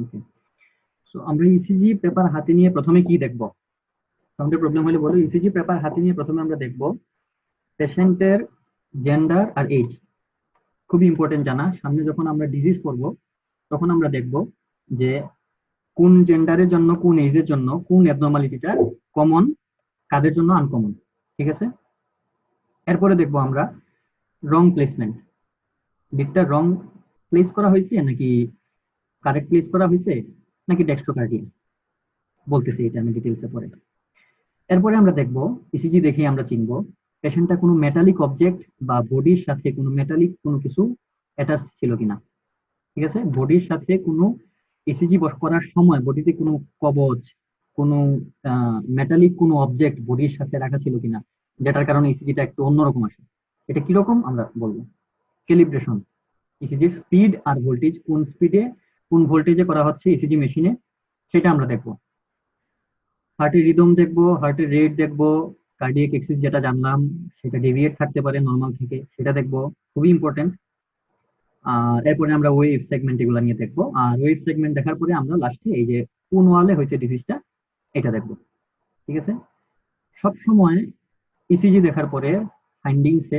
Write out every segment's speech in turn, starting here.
ওকে, so আমরা ECG paper হাতে নিয়ে প্রথমে কি দেখব? আমাদের প্রবলেম হলে বলো, ইসিজি পেপার হাতে নিয়ে প্রথমে আমরা দেখব পেশেন্টের জেন্ডার আর এজ। খুবই ইম্পর্টেন্ট জানা, সামনে যখন আমরা ডিজিজ করব তখন আমরা দেখব যে কোন জেন্ডারের জন্য, কোন এজের জন্য কোন অ্যাবনর্মালিটিটা কমন, কাদের জন্য আনকমন। ঠিক আছে, এরপরে দেখব আমরা রং প্লেসমেন্ট, বিটটা রং প্লেস করা হয়েছে নাকি কারেক্ট প্লেস করা হয়েছে, নাকি ডেক্সট্রোকার্ডিয়া, বলতেছি এটা আমি ডিটেলসে পরে। এরপরে আমরা দেখব ইসিজি দেখে আমরা চিনব পেশেন্টটা কোনো মেটালিক অবজেক্ট বা বডির সাথে কোনো মেটালিক কোনো কিছু অ্যাটাচ ছিল কিনা। ঠিক আছে, বডির সাথে কোনো ইসিজি করার সময় বডিতে কোনো কবচ, কোনো মেটালিক কোনো অবজেক্ট বডির সাথে রাখা ছিল কিনা, যেটার কারণে ইসিজিটা একটু অন্যরকম আসে। এটা কিরকম আমরা বলবো, ক্যালিব্রেশন, ইসিজির স্পিড আর ভোল্টেজ কোন স্পিডে কোন ভোল্টেজে করা হচ্ছে ইসিজি মেশিনে, সেটা আমরা দেখবো। হার্টের রিদম দেখবো, হার্টের রেট দেখবো, কার্ডিয়াক এক্সিস যেটা জানলাম সেটা ডেভিয়েট থাকতে পারে নর্মাল থেকে, সেটা দেখবো, খুবই ইম্পর্টেন্ট। আর এরপরে আমরা ওয়েভ সেগমেন্ট এগুলো নিয়ে দেখবো, আর ওয়েভ সেগমেন্ট দেখার পরে আমরা লাস্টে এই যে কোন ওয়ালে হয়েছে ডিজিজটা এটা দেখবো। ঠিক আছে, সব সময় ইসিজি দেখার পরে ফাইন্ডিংসে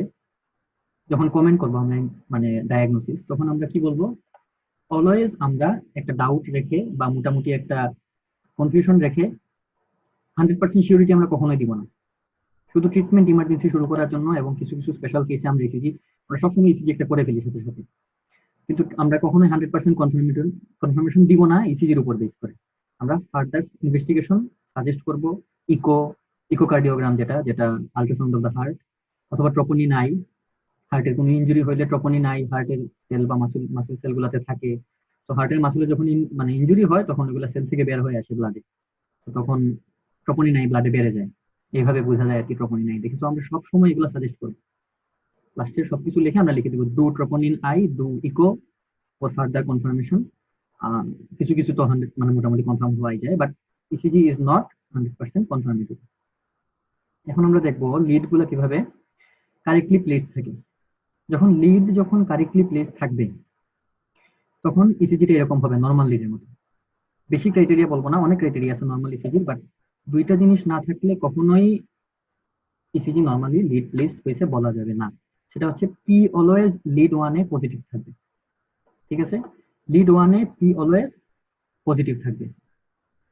যখন কমেন্ট করবো আমরা, মানে ডায়াগনোসিস, তখন আমরা কি বলবো, অলওয়েজ আমরা একটা ডাউট রেখে বা মোটামুটি একটা কনফিউশন রেখে 100% সিউরিটি আমরা কখনোই দিব না। শুধু ট্রিটমেন্ট ইমার্জেন্সি শুরু করার জন্য এবং কিছু কিছু স্পেশাল কেসে আমরা ইসিজি, আমরা সবসময় ইসিজি একটা করে ফেলি সাথে সাথে, কিন্তু আমরা কখনোই 100% কনফার্মেশন দিব না ইসিজির উপর বেস করে। আমরা ফার্দার ইনভেস্টিগেশন সাজেস্ট করব, ইকো ইকোকার্ডিওগ্রাম যেটা যেটা আল্ট্রাসাউন্ড অফ দ্য হার্ট, অথবা ট্রোপোনিন আই, হার্টের কোনো ইনজুরি হলে ট্রোপোনিন আই হার্টের সেল বা মাসল মাসল সেলগুলোতে থাকে। তো হার্টের মাসলে যখন মানে ইনজুরি হয় তখন ওগুলো সেল থেকে বের হয়ে আসে ব্লাডে, তো তখন ট্রোপোনিন আই ব্লাডে বেড়ে যায়, এইভাবে বোঝা যায় আর কি ট্রোপোনিন আই দেখে। তো আমরা সবসময় এগুলো সাজেস্ট করি, লাস্টে সবকিছু লিখে আমরা লিখে দেবো, do troponin I, do echo for further confirmation. কিছু কিছু তো 100 মানে মোটামুটি কনফার্ম হওয়াই যায়, but ECG is not 100% confirmative. এখন আমরা দেখবো লিড গুলো কিভাবে কারেক্টলি প্লেস থাকে। যখন কারেক্টলি প্লেস থাকবে তখন ইসিজিটা এরকম হবে নর্মাল লিডের মতো। বেশি ক্রাইটেরিয়া বলবো না, অনেক ক্রাইটেরিয়া আছে নর্মাল ইসিজির, বাট দুইটা জিনিস না থাকলে কখনোই ইসিজি নর্মালি লিড প্লেস হয়েছে বলা যাবে না। সেটা হচ্ছে পি অলওয়েজ লিড ওয়ানে পজিটিভ থাকবে। ঠিক আছে, লিড ওয়ানে পি অলওয়েজ পজিটিভ থাকবে।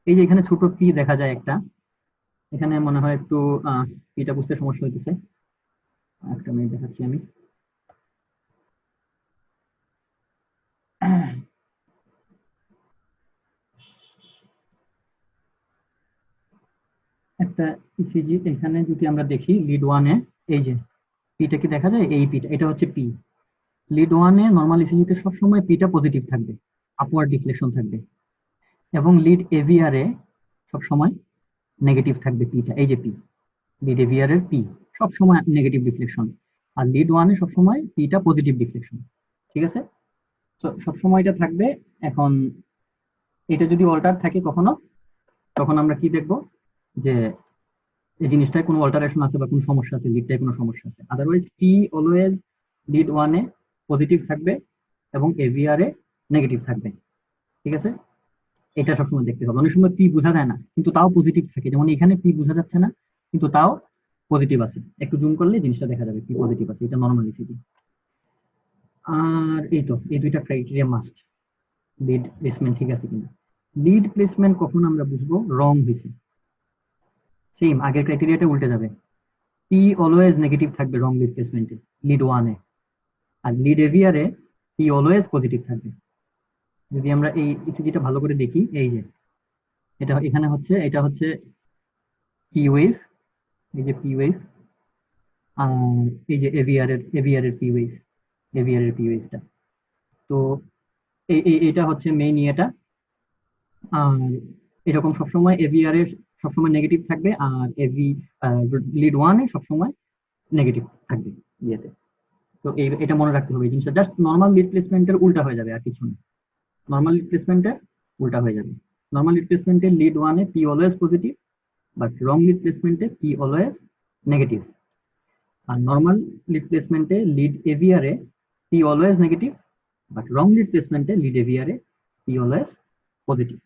এই যে এখানে ছোট পি দেখা যায় একটা, এখানে মনে হয় একটু পিটা বুঝতে সমস্যা হইতেছে, একটা মিনিট দেখাচ্ছি আমি। একটা ইসিজি এখানে যদি আমরা দেখি লিড ওয়ানে, এই যে পিটা কি দেখা যায়, এই পিটা, এটা হচ্ছে পি। লিড ওয়ানে নর্মাল ইসিজিতে সবসময় পিটা পজিটিভ থাকবে, আপওয়ার্ড ডিফ্লেকশন থাকবে, এবং লিড এভিআর এ সবসময় নেগেটিভ থাকবে পিটা, এই যে পি, লিড এভিআর এর পি সবসময় নেগেটিভ ডিফ্লেকশন, আর লিড ওয়ানে সবসময় পিটা পজিটিভ ডিফ্লেকশন। ঠিক আছে, তো সবসময় এটা থাকবে। এখন এটা যদি অল্টার থাকে কখনো, তখন আমরা কি দেখবো, যে এই জিনিসটায় কোনো অল্টারেশন আছে বা কোনো সমস্যা আছে, লিডটায় কোনো সমস্যা আছে। আদারওয়াইজ পি অলওয়েজ লিড ওয়ানে পজিটিভ থাকবে এবং এভিআর এ নেগেটিভ থাকবে। ঠিক আছে, এটা সবসময় দেখতে হবে। অনেক সময় পি বোঝা যায় না কিন্তু তাও পজিটিভ থাকে, যেমন এখানে পি বোঝা যাচ্ছে না কিন্তু তাও পজিটিভ আছে, একটু জুম করলে জিনিসটা দেখা যাবে পি পজিটিভ আছে, এটা নর্মাল ইসিজি। আর এই তো এই দুইটা ক্রাইটেরিয়া মাস্ট, লিড প্লেসমেন্ট ঠিক আছে কিনা। লিড প্লেসমেন্ট কখন আমরা বুঝবো রং হয়েছে, সেম আগের ক্রাইটেরিয়াটা উল্টে যাবে, পি অলওয়েজ নেগেটিভ থাকবে রং লিড প্লেসমেন্টে লিড ওয়ানে, আর লিড এভিয়ারে পি অলওয়েজ পজিটিভ থাকবে। যদি আমরা এই ইসিজিটা ভালো করে দেখি, এই যে এটা এখানে হচ্ছে, এটা হচ্ছে পি ওয়েভ, এই যে পি ওয়েভ, আর এই যে এভিয়ারের পি ওয়েভ, এভিয়ারের পি ওয়েভটা। তো এটা হচ্ছে মেইন ইয়েটা। আর এরকম সবসময় এভিআর এর সবসময় নেগেটিভ থাকবে, আর লিড ওয়ানে সবসময় নেগেটিভ থাকবে ইয়েতে। তো এটা মনে রাখতে হবে, এই জিনিসটা জাস্ট নর্মাল লিড প্লেসমেন্টের উল্টা হয়ে যাবে আর কিছু না, নর্মাল লিড প্লেসমেন্টের উল্টা হয়ে যাবে। নর্মাল লিড প্লেসমেন্টে লিড ওয়ানে P always positive, but wrong lead প্লেসমেন্টে পি অলওয়েজ নেগেটিভ। আর নর্মাল লিড প্লেসমেন্টে লিড এভিআরে P always negative, but wrong lead প্লেসমেন্টে লিড এভিআরে পি অলওয়েজ পজিটিভ।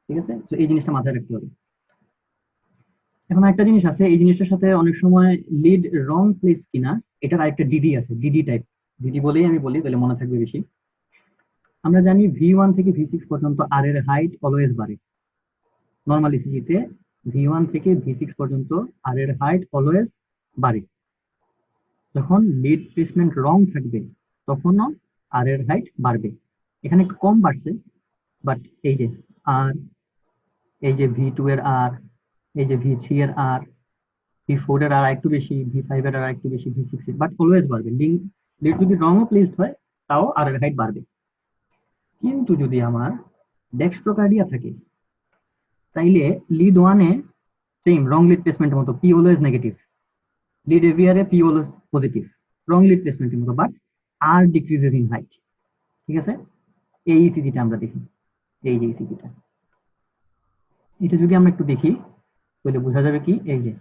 ঠিক আছে, তো এই জিনিসটা মাথায় রাখতে হবে। এখন একটা জিনিস আছে, এই জিনিসটার সাথে অনেক সময় লিড রং প্লেস কিনা এটার আরেকটা ডিডি আছে, ডিডি টাইপ। ডিডি বলেই আমি বলি, তাহলে মনে থাকবে বেশি। আমরা জানি V1 থেকে V6 পর্যন্ত আর এর হাইট অলওয়েজ বাড়ে। নর্মাল ইসিজিতে V1 থেকে V6 পর্যন্ত আর এর হাইট অলওয়েজ বাড়ে। যখন লিড প্লেসমেন্ট রং থাকবে তখনও আর এর হাইট বাড়বে। এখানে একটু কম বাড়ছে, বাট এই যে আর, এই যে V2 এর আর, এই যে V3 এর আর, V4 এর আর একটু বেশি, V5 এর আর একটু বেশি, V6 এর, বাট অলওয়েজ বাড়বে। লিড যদি রংও প্লেসড হয় তাও আর এর হাইট বাড়বে। কিন্তু যদি আমার ডেক্সট্রোকার্ডিয়া থাকে তাইলে লিড ওয়ানে সেম রং লিড প্লেসমেন্টের মতো পি অলওয়েজ নেগেটিভ, লিড এভিয়ারে P always positive, wrong lead প্লেসমেন্টের মতো, but R decreases in height. ঠিক আছে, এই ইসিজিটা আমরা দেখি, এই যে ইসিজিটা, এটা যদি আমরা একটু দেখি তাহলে বোঝা যাবে কি, এই যে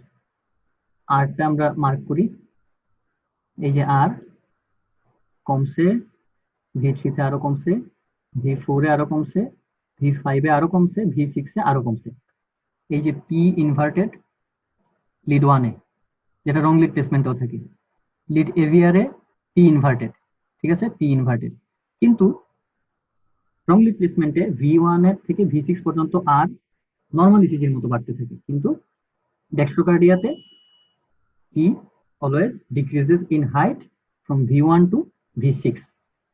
আরটা আমরা মার্ক করি, এই যে আর কমছে, V3 তে আরো কমছে, V4 এ আরো কমছে, V5 এ আরো কমছে, V6 এ আরো কমছে। এই যে পি ইনভার্টেড লিড ওয়ানে, যেটা রং লিড প্লেসমেন্টও থাকে, লিড এভিয়ারে পি ইনভার্টেড। ঠিক আছে, পি ইনভার্টেড। কিন্তু রং লিড প্লেসমেন্টে V1 এর থেকে V6 পর্যন্ত আর নর্মাল ইসিজির মতো বাড়তে থাকে, কিন্তু ডেক্সট্রোকার্ডিয়াতে P always decreases in height from V1 to V6।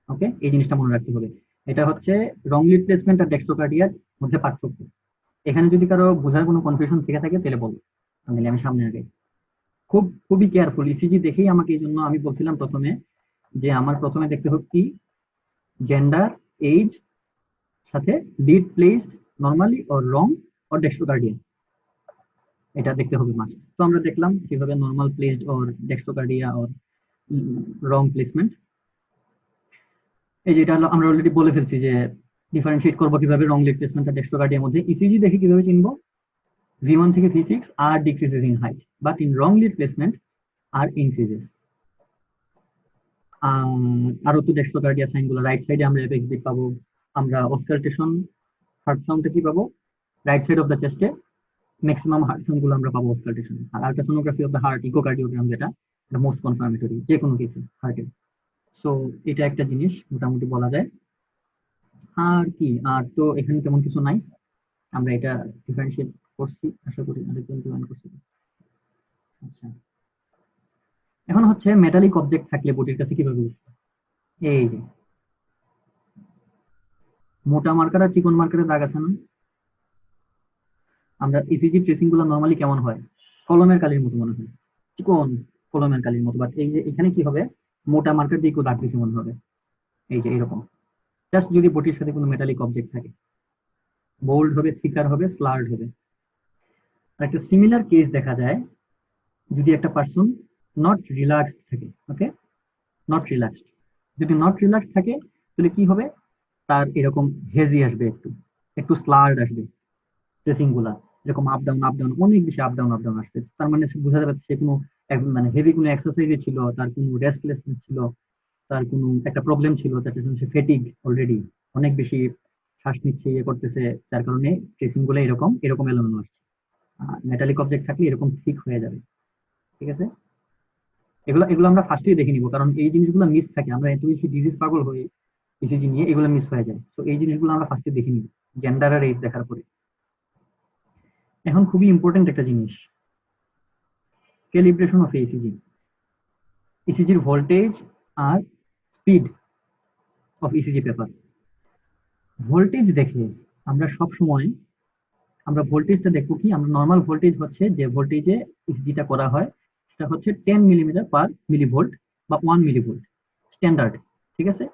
Okay, এই জিনিসটা মনে রাখতে হবে। এটা হচ্ছে রং লিড প্লেসমেন্ট আর ডেক্সট্রোকার্ডিয়ার মধ্যে পার্থক্য। এখানে যদি কারো বোঝার কোনো কনফিউশন থেকে থাকে তাহলে বলো, তাহলে আমি সামনে আগে। খুবই কেয়ারফুল ইসিজি দেখেই আমাকে, এই জন্য আমি বলছিলাম প্রথমে যে আমার প্রথমে দেখতে হবে কি, জেন্ডার, এজ, সাথে lead placed normally or wrong or dextrocardia, এটা দেখতে হবে মাস্ট। তো আমরা দেখলাম কিভাবে normal placed or dextrocardia or wrong placement. এই যেটা আমরা অলরেডি বলে ফেলছি যে ডিফারেন্সিয়েট করবো কিভাবে রং লিড প্লেসমেন্ট আর ডেক্সট্রোকার্ডিয়ার মধ্যে। ইসিজি দেখে কিভাবে চিনবো, V1 থেকে V6 are decreases in height, but in wrong lead placement are increases. আরো তো ডেক্সট্রোকার্ডিয়া সাইন গুলো, রাইট সাইডে আমরা এপেক্স বিট পাবো, আমরা অস্কালটেশন হার্ট সাউন্ডে কি পাবো, রাইট সাইড অফ দ্য চেস্টে ম্যাক্সিমাম হার্ট সাউন্ড গুলো আমরা পাবো অস্কালটেশন। আর ultrasonography of the heart, echocardiogram, যেটা মোস্ট কনফার্মেটরি যে কোনো কিছু হার্টের। সো এটা একটা জিনিস মোটামুটি বলা যায়। আর কি, আর তো এখানে তেমন কিছু নাই, আমরা এটা ডিফারেন্সিয়েট করছি, আশা করি আরেকজন জয়েন করছি। আচ্ছা, এখন হচ্ছে মেটালিক অবজেক্ট থাকলে বডির কাছে কিভাবে বুঝবো। এই যে মোটা মার্কার আর চিকন মার্কারের দাগ আছে না, আমরা ইসিজি ট্রেসিং গুলো নরমালি কেমন হয়, কলমের কালির মতো মনে হয়, চিকন কলমের কালির মতো। বাট এই যে এখানে কি হবে, মোটা মার্কার দিয়ে একটু দাগ বেশি মনে হবে। এই যে এরকম, জাস্ট যদি বডির সাথে কোনো মেটালিক অবজেক্ট থাকে, বোল্ড হবে, থিকার হবে, স্লার্ড হবে। আর একটা সিমিলার কেস দেখা যায় যদি একটা পার্সন নট রিল্যাক্সড থাকে। ওকে, নট রিল্যাক্সড, যদি নট রিল্যাক্সড থাকে তাহলে কি হবে, তার এরকম হেজি আসবে, একটু একটু স্লার্ড আসবে, ট্রেসিং গুলা এরকম আপ ডাউন আপ ডাউন, অনেক বেশি আপ ডাউন আসবে। তার মানে বোঝা যাবে সে কোনো মানে হেভি কোনো এক্সারসাইজে ছিল, তার কোনো রেস্টলেসনেস ছিল, তার কোনো একটা প্রবলেম ছিল, যাতে সে ফেটিগ অলরেডি, অনেক বেশি শ্বাস নিচ্ছে, ইয়ে করতেছে, যার কারণে ট্রেসিং গুলো এরকম এরকম এলোমেলো আসছে। মেটালিক অবজেক্ট থাকলে এরকম ঠিক হয়ে যাবে। ঠিক আছে, এগুলো এগুলো আমরা ফার্স্টেই দেখে নিব, কারণ এই জিনিসগুলো মিস থাকে, আমরা এত বেশি ডিজিজ পাগল হই ইসিজি নিয়ে, এগুলো মিস হয়ে যায়। তো এই জিনিসগুলো আমরা ফার্স্টে দেখে নিব জেন্ডার আর এজ দেখার পরে। এখন খুবই ইম্পর্টেন্ট একটা জিনিস, ক্যালিব্রেশন অফ ইসিজি। ইসিজির ভোল্টেজ আর speed of ECG paper. Voltage দেখে আমরা সব সময় আমরা ভোল্টেজটা দেখবো কি, আমরা নর্মাল ভোল্টেজ হচ্ছে যে ভোল্টেজে ইসিজিটা করা হয় সেটা হচ্ছে 10 মিলিমিটার পার মিলিভোল্ট বা 1 মিলিভোল্ট স্ট্যান্ডার্ড। ঠিক আছে,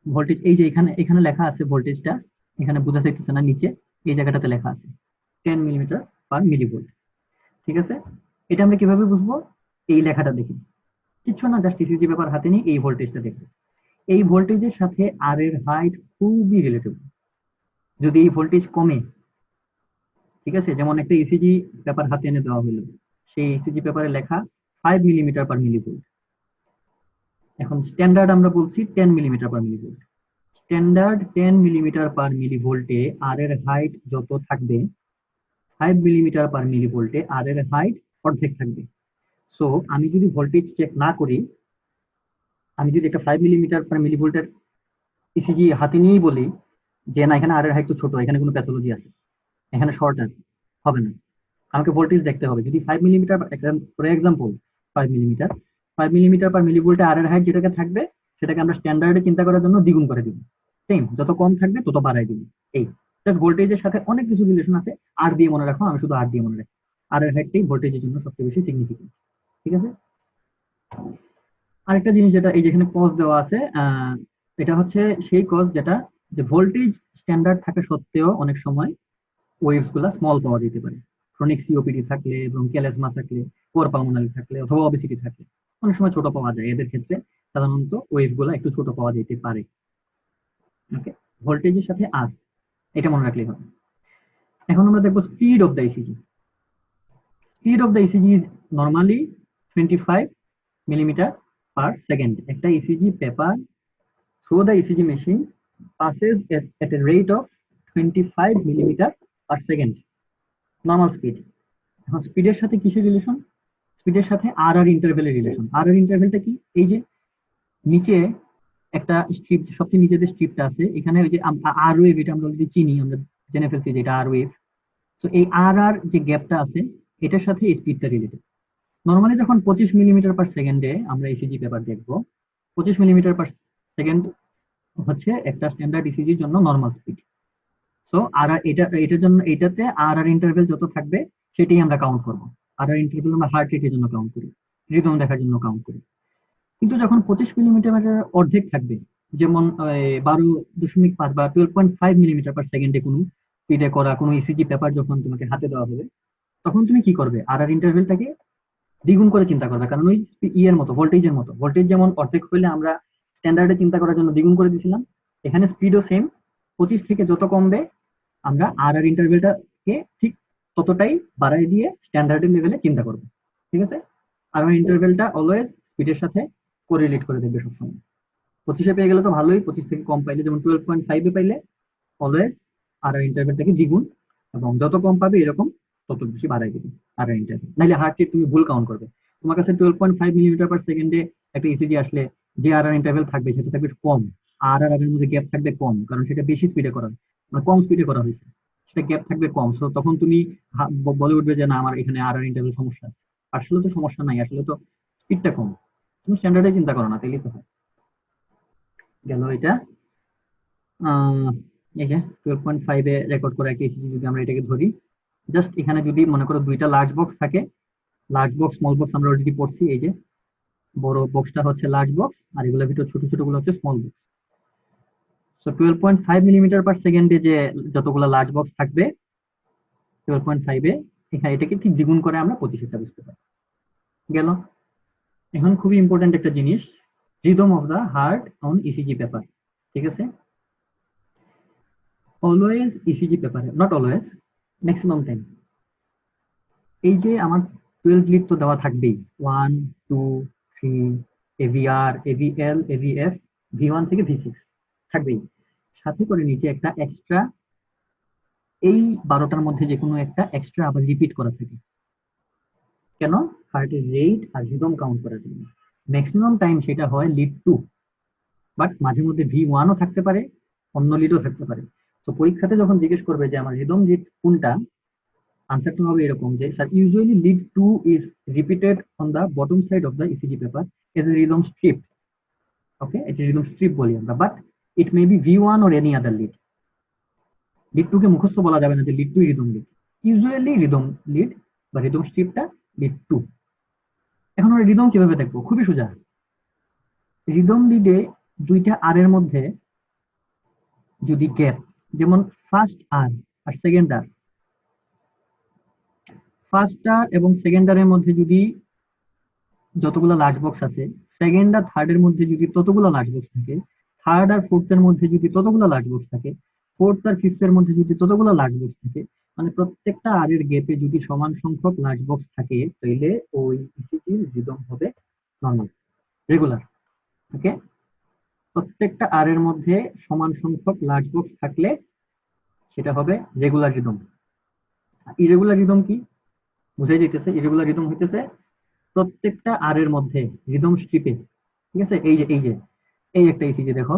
ভোল্টেজ এই যে এখানে এখানে লেখা আছে ভোল্টেজটা, এখানে বোঝা যাচ্ছে না, নিচে এই জায়গাটাতে লেখা আছে 10 মিলিমিটার পার মিলিভোল্ট। ঠিক আছে, এটা আমরা কিভাবে বুঝবো, এই লেখাটা দেখি, কিছু না, জাস্ট ইসিজি পেপার হাতে নিয়ে এই ভোল্টেজটা দেখবো। এই ভোল্টেজের সাথে আর এর হাইট খুবই রিলেটেবল। যদি এই ভোল্টেজ কমে, ঠিক আছে, যেমন একটা ইসিজি পেপার হাতে এনে দেওয়া হলো, সেই ইসিজি পেপারে লেখা 5 মিলিমিটার পার মিলিভোল্ট, এখন স্ট্যান্ডার্ড আমরা বলছি 10 মিলিমিটার পার মিলিভোল্ট। স্ট্যান্ডার্ড 10 মিলিমিটার পার মিলিভোল্টে আর এর হাইট যত থাকবে 5 মিলিমিটার পার মিলিভোল্টে আর এর হাইট অর্ধেক থাকবে। সো আমি যদি ভোল্টেজ চেক না করি, আমি যদি একটা 5 মিলিমিটার পার মিলিভোল্টের ইসিজি হাতে নিয়েই বলি যে না এখানে আর এর হাইট তো ছোট, এখানে কোনো প্যাথোলজি আছে, এখানে শর্ট আছে, হবে না। আমাকে ভোল্টেজ দেখতে হবে। যদি 5 millimetre for example 5 millimetre 5 millimetre per মিলিভোল্টে আর এর হাইট যেটাকে থাকবে সেটাকে আমরা স্ট্যান্ডার্ডে চিন্তা করার জন্য দ্বিগুণ করে দিব। সেম, যত কম থাকবে তত বাড়াই দিব। এই জাস্ট ভোল্টেজের সাথে অনেক কিছু রিলেশন আছে, আর দিয়ে মনে রাখো, আমি শুধু আর দিয়ে মনে রাখি। আর এর হাইটটাই ভোল্টেজের জন্য সবচেয়ে বেশি সিগনিফিকেন্ট। ঠিক আছে। আরেকটা জিনিস যেটা এই যেখানে কজ দেওয়া আছে, এটা হচ্ছে সেই কজ যেটা যে ভোল্টেজ স্ট্যান্ডার্ড থাকা সত্ত্বেও অনেক সময় ওয়েভস গুলা স্মল পাওয়া যেতে পারে। ক্রনিক সিওপিডি থাকলে, ব্রঙ্কিয়াল অ্যাজমা থাকলে, পোর পালমোনারি থাকলে অথবা অবেসিটি থাকলে অনেক সময় ছোট পাওয়া যায়। এদের ক্ষেত্রে সাধারণত ওয়েভ গুলা একটু ছোট পাওয়া যেতে পারে। ওকে, ভোল্টেজের সাথে আর এটা মনে রাখলেই হবে। এখন আমরা দেখবো speed of the ECG. Speed of the ECG is normally 25 millimetre per second. একটা ECG paper through the ECG machine passes at a rate of 25 millimeter per second, normal speed. এখন স্পিডের সাথে কিসের রিলেশন? স্পিডের সাথে আর আর ইন্টারভেলের রিলেশন। আর আর ইন্টারভেলটা কি? এই যে নিচে একটা স্ট্রিপ, সবচেয়ে নিচে যে স্ট্রিপটা আছে এখানে ওই যে আর ওয়েভ, এটা আমরা অলরেডি চিনি, আমরা জেনে ফেলছি যে এটা আর ওয়েভ। তো এই আর আর যে গ্যাপটা আছে এটার সাথে এই স্পিডটা রিলেটেড। নর্মালি যখন 25 মিলিমিটার পার সেকেন্ডে আমরা ইসিজি পেপার দেখবো, 25 মিলিমিটার পার সেকেন্ড হচ্ছে একটা স্ট্যান্ডার্ড ইসিজির জন্য নর্মাল স্পিড। সো আর এটার জন্য এটাতে আর আর ইন্টারভেল যত থাকবে সেটাই আমরা কাউন্ট করবো। আর আর ইন্টারভেল আমরা হার্ট রেটের জন্য কাউন্ট করি, রিদম দেখার জন্য কাউন্ট করি। কিন্তু যখন 25 মিলিমিটার অর্ধেক থাকবে, যেমন 12.5 বা 12.5 মিলিমিটার পার সেকেন্ডে কোনো স্পিডে করা কোনো ইসিজি পেপার যখন তোমাকে হাতে দেওয়া হবে, তখন তুমি কি করবে? আর আর ইন্টারভেলটাকে দ্বিগুণ করে চিন্তা করবে। কারণ ওই ইয়ের মতো, ভোল্টেজের মতো, ভোল্টেজ যেমন অর্ধেক হইলে আমরা স্ট্যান্ডার্ডে চিন্তা করার জন্য দ্বিগুণ করে দিয়েছিলাম, এখানে স্পিডও সেম। 25 থেকে যত কমবে আমরা আর আর ইন্টারভেলটাকে ঠিক ততটাই বাড়াই দিয়ে স্ট্যান্ডার্ডের লেভেলে চিন্তা করবো। ঠিক আছে। আর আর ইন্টারভেলটা অলওয়েজ স্পিডের সাথে কোরিলেট করে দেবে সবসময়। 25-এ পেয়ে গেলে তো ভালোই, 25 থেকে কম পাইলে যেমন 12.5-এ পাইলে অলওয়েজ আর আর ইন্টারভেলটাকে দ্বিগুণ, এবং যত কম পাবে এরকম তত বেশি বাড়াই দেবে আর আর ইন্টারভেল। নাহলে হার্ট রেট তুমি ভুল কাউন্ট করবে। তোমার কাছে 12.5 মিলিমিটার পার সেকেন্ডে একটা ইসিজি আসলে যে আর আর ইন্টারভেল থাকবে সেটা থাকবে কম, আর আর এর মধ্যে গ্যাপ থাকবে কম, কারণ সেটা বেশি স্পিডে করা হয়, মানে কম স্পিডে করা হয়েছে, সেটা গ্যাপ থাকবে কম। সো তখন তুমি বলে উঠবে যে না আমার এখানে আর আর ইন্টারভেল সমস্যা। আসলে তো সমস্যা নাই, আসলে তো স্পিডটা কম। তুমি স্ট্যান্ডার্ডে চিন্তা করো না, তাইলেই তো হয়। গেল এটা। এই যে 12.5-এ রেকর্ড করা একটা ইসিজি যদি আমরা এটাকে ধরি, জাস্ট এখানে যদি মনে করো দুইটা লার্জ বক্স থাকে, লার্জ বক্স স্মল বক্স আমরা অলরেডি পড়ছি। এই যে বড় বক্সটা হচ্ছে লার্জ বক্স আর এগুলোর ভিতর ছোট ছোট গুলো হচ্ছে স্মল বক্স। সো 12.5 মিলিমিটার পার সেকেন্ডে যে যতগুলো লার্জ বক্স থাকবে 12.5-এ, এখানে এটাকে ঠিক দ্বিগুণ করে আমরা 25-টা বুঝতে পারি। গেল। এখন খুবই ইম্পর্টেন্ট একটা জিনিস, rhythm of the heart on ECG paper. ঠিক আছে। অলওয়েজ ইসিজি পেপারে, নট অলওয়েজ, ম্যাক্সিমাম টাইম এই যে আমার 12 লিড তো দেওয়া থাকবেই, 1 2 3 এভিআর এভিএল এভিএফ V1 থেকে V6 থাকবেই। সাথে করে নিচে একটা এক্সট্রা, এই 12টার মধ্যে যে কোনো একটা এক্সট্রা আবার রিপিট করা থাকে। কেন? হার্টের রেট আর রিদম কাউন্ট করার জন্য। ম্যাক্সিমাম টাইম সেটা হয় লিড 2, বাট মাঝে মধ্যে V1-ও থাকতে পারে, অন্য লিডও থাকতে পারে। তো পরীক্ষাতে যখন জিজ্ঞেস করবে যে আমার রিদম লিড কোনটা, আনসারটা হবে এরকম যে sir usually lead 2 is repeated on the bottom side of the ECG paper as a rhythm strip. Okay, এটা রিদম স্ট্রিপ বলি আমরা, but it may be V1 or any other lead. Lead 2 কে মুখস্থ বলা যাবে না যে lead 2 rhythm lead, usually rhythm lead বা রিদম স্ট্রিপটা লিড 2। এখন আমরা রিদম কিভাবে দেখবো? খুবই সোজা। রিদম লিডে দুইটা আর এর মধ্যে যদি গ্যাপ, যেমন ফার্স্ট আর আর সেকেন্ড আর, ফার্স্ট আর এবং সেকেন্ড আরের মধ্যে যদি যতগুলো লার্জ বক্স আছে, সেকেন্ড আর থার্ড এর মধ্যে যদি ততগুলো লার্জ বক্স থাকে, থার্ড আর ফোর্থ এর মধ্যে যদি ততগুলো লার্জ বক্স থাকে, ফোর্থ আর ফিফথ এর মধ্যে যদি ততগুলো লার্জ বক্স থাকে, মানে প্রত্যেকটা আর এর গ্যাপে যদি সমান সংখ্যক লার্জ বক্স থাকে, তাহলে ওই ইসিজির রিদম হবে নর্মাল, রেগুলার। ওকে, প্রত্যেকটা আর এর মধ্যে সমান সংখ্যক লার্জ বক্স থাকলে সেটা হবে রেগুলার রিদম। ইরেগুলার রিদম কি বুঝাই যেতেছে? ইরেগুলার রিদম হইতেছে প্রত্যেকটা আর এর মধ্যে রিদম স্ট্রিপে, ঠিক আছে, এই যে এই একটা ইসিজি দেখো,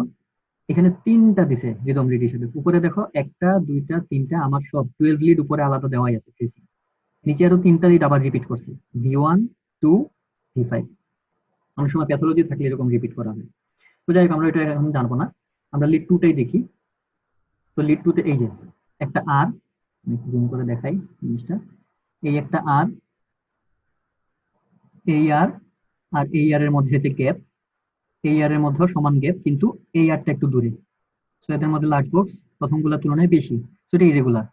এখানে তিনটা দিছে রিদম লিড হিসেবে। উপরে দেখো একটা দুইটা তিনটা, আমার সব 12 লিড উপরে আলাদা দেওয়াই আছে। নিচে আরো তিনটা লিড আবার রিপিট করছি, V1 2 V5। অনেক সময় প্যাথোলজি থাকলে এরকম রিপিট করা হয়। তো যাই হোক, আমরা এটা এখন জানবো না, আমরা লিড 2 টাই দেখি। তো লিড 2 তে এই যে একটা আর, আমি জুম করে দেখাই জিনিসটা, এই একটা আর, এই আর, আর এই আর এর মধ্যে যে গ্যাপ, এই আর এর মধ্যে সমান গ্যাপ, কিন্তু এই আরটা একটু দূরে। সো এদের মধ্যে লার্জ বক্স প্রথমগুলোর তুলনায় বেশি, সো এটা ইরেগুলার।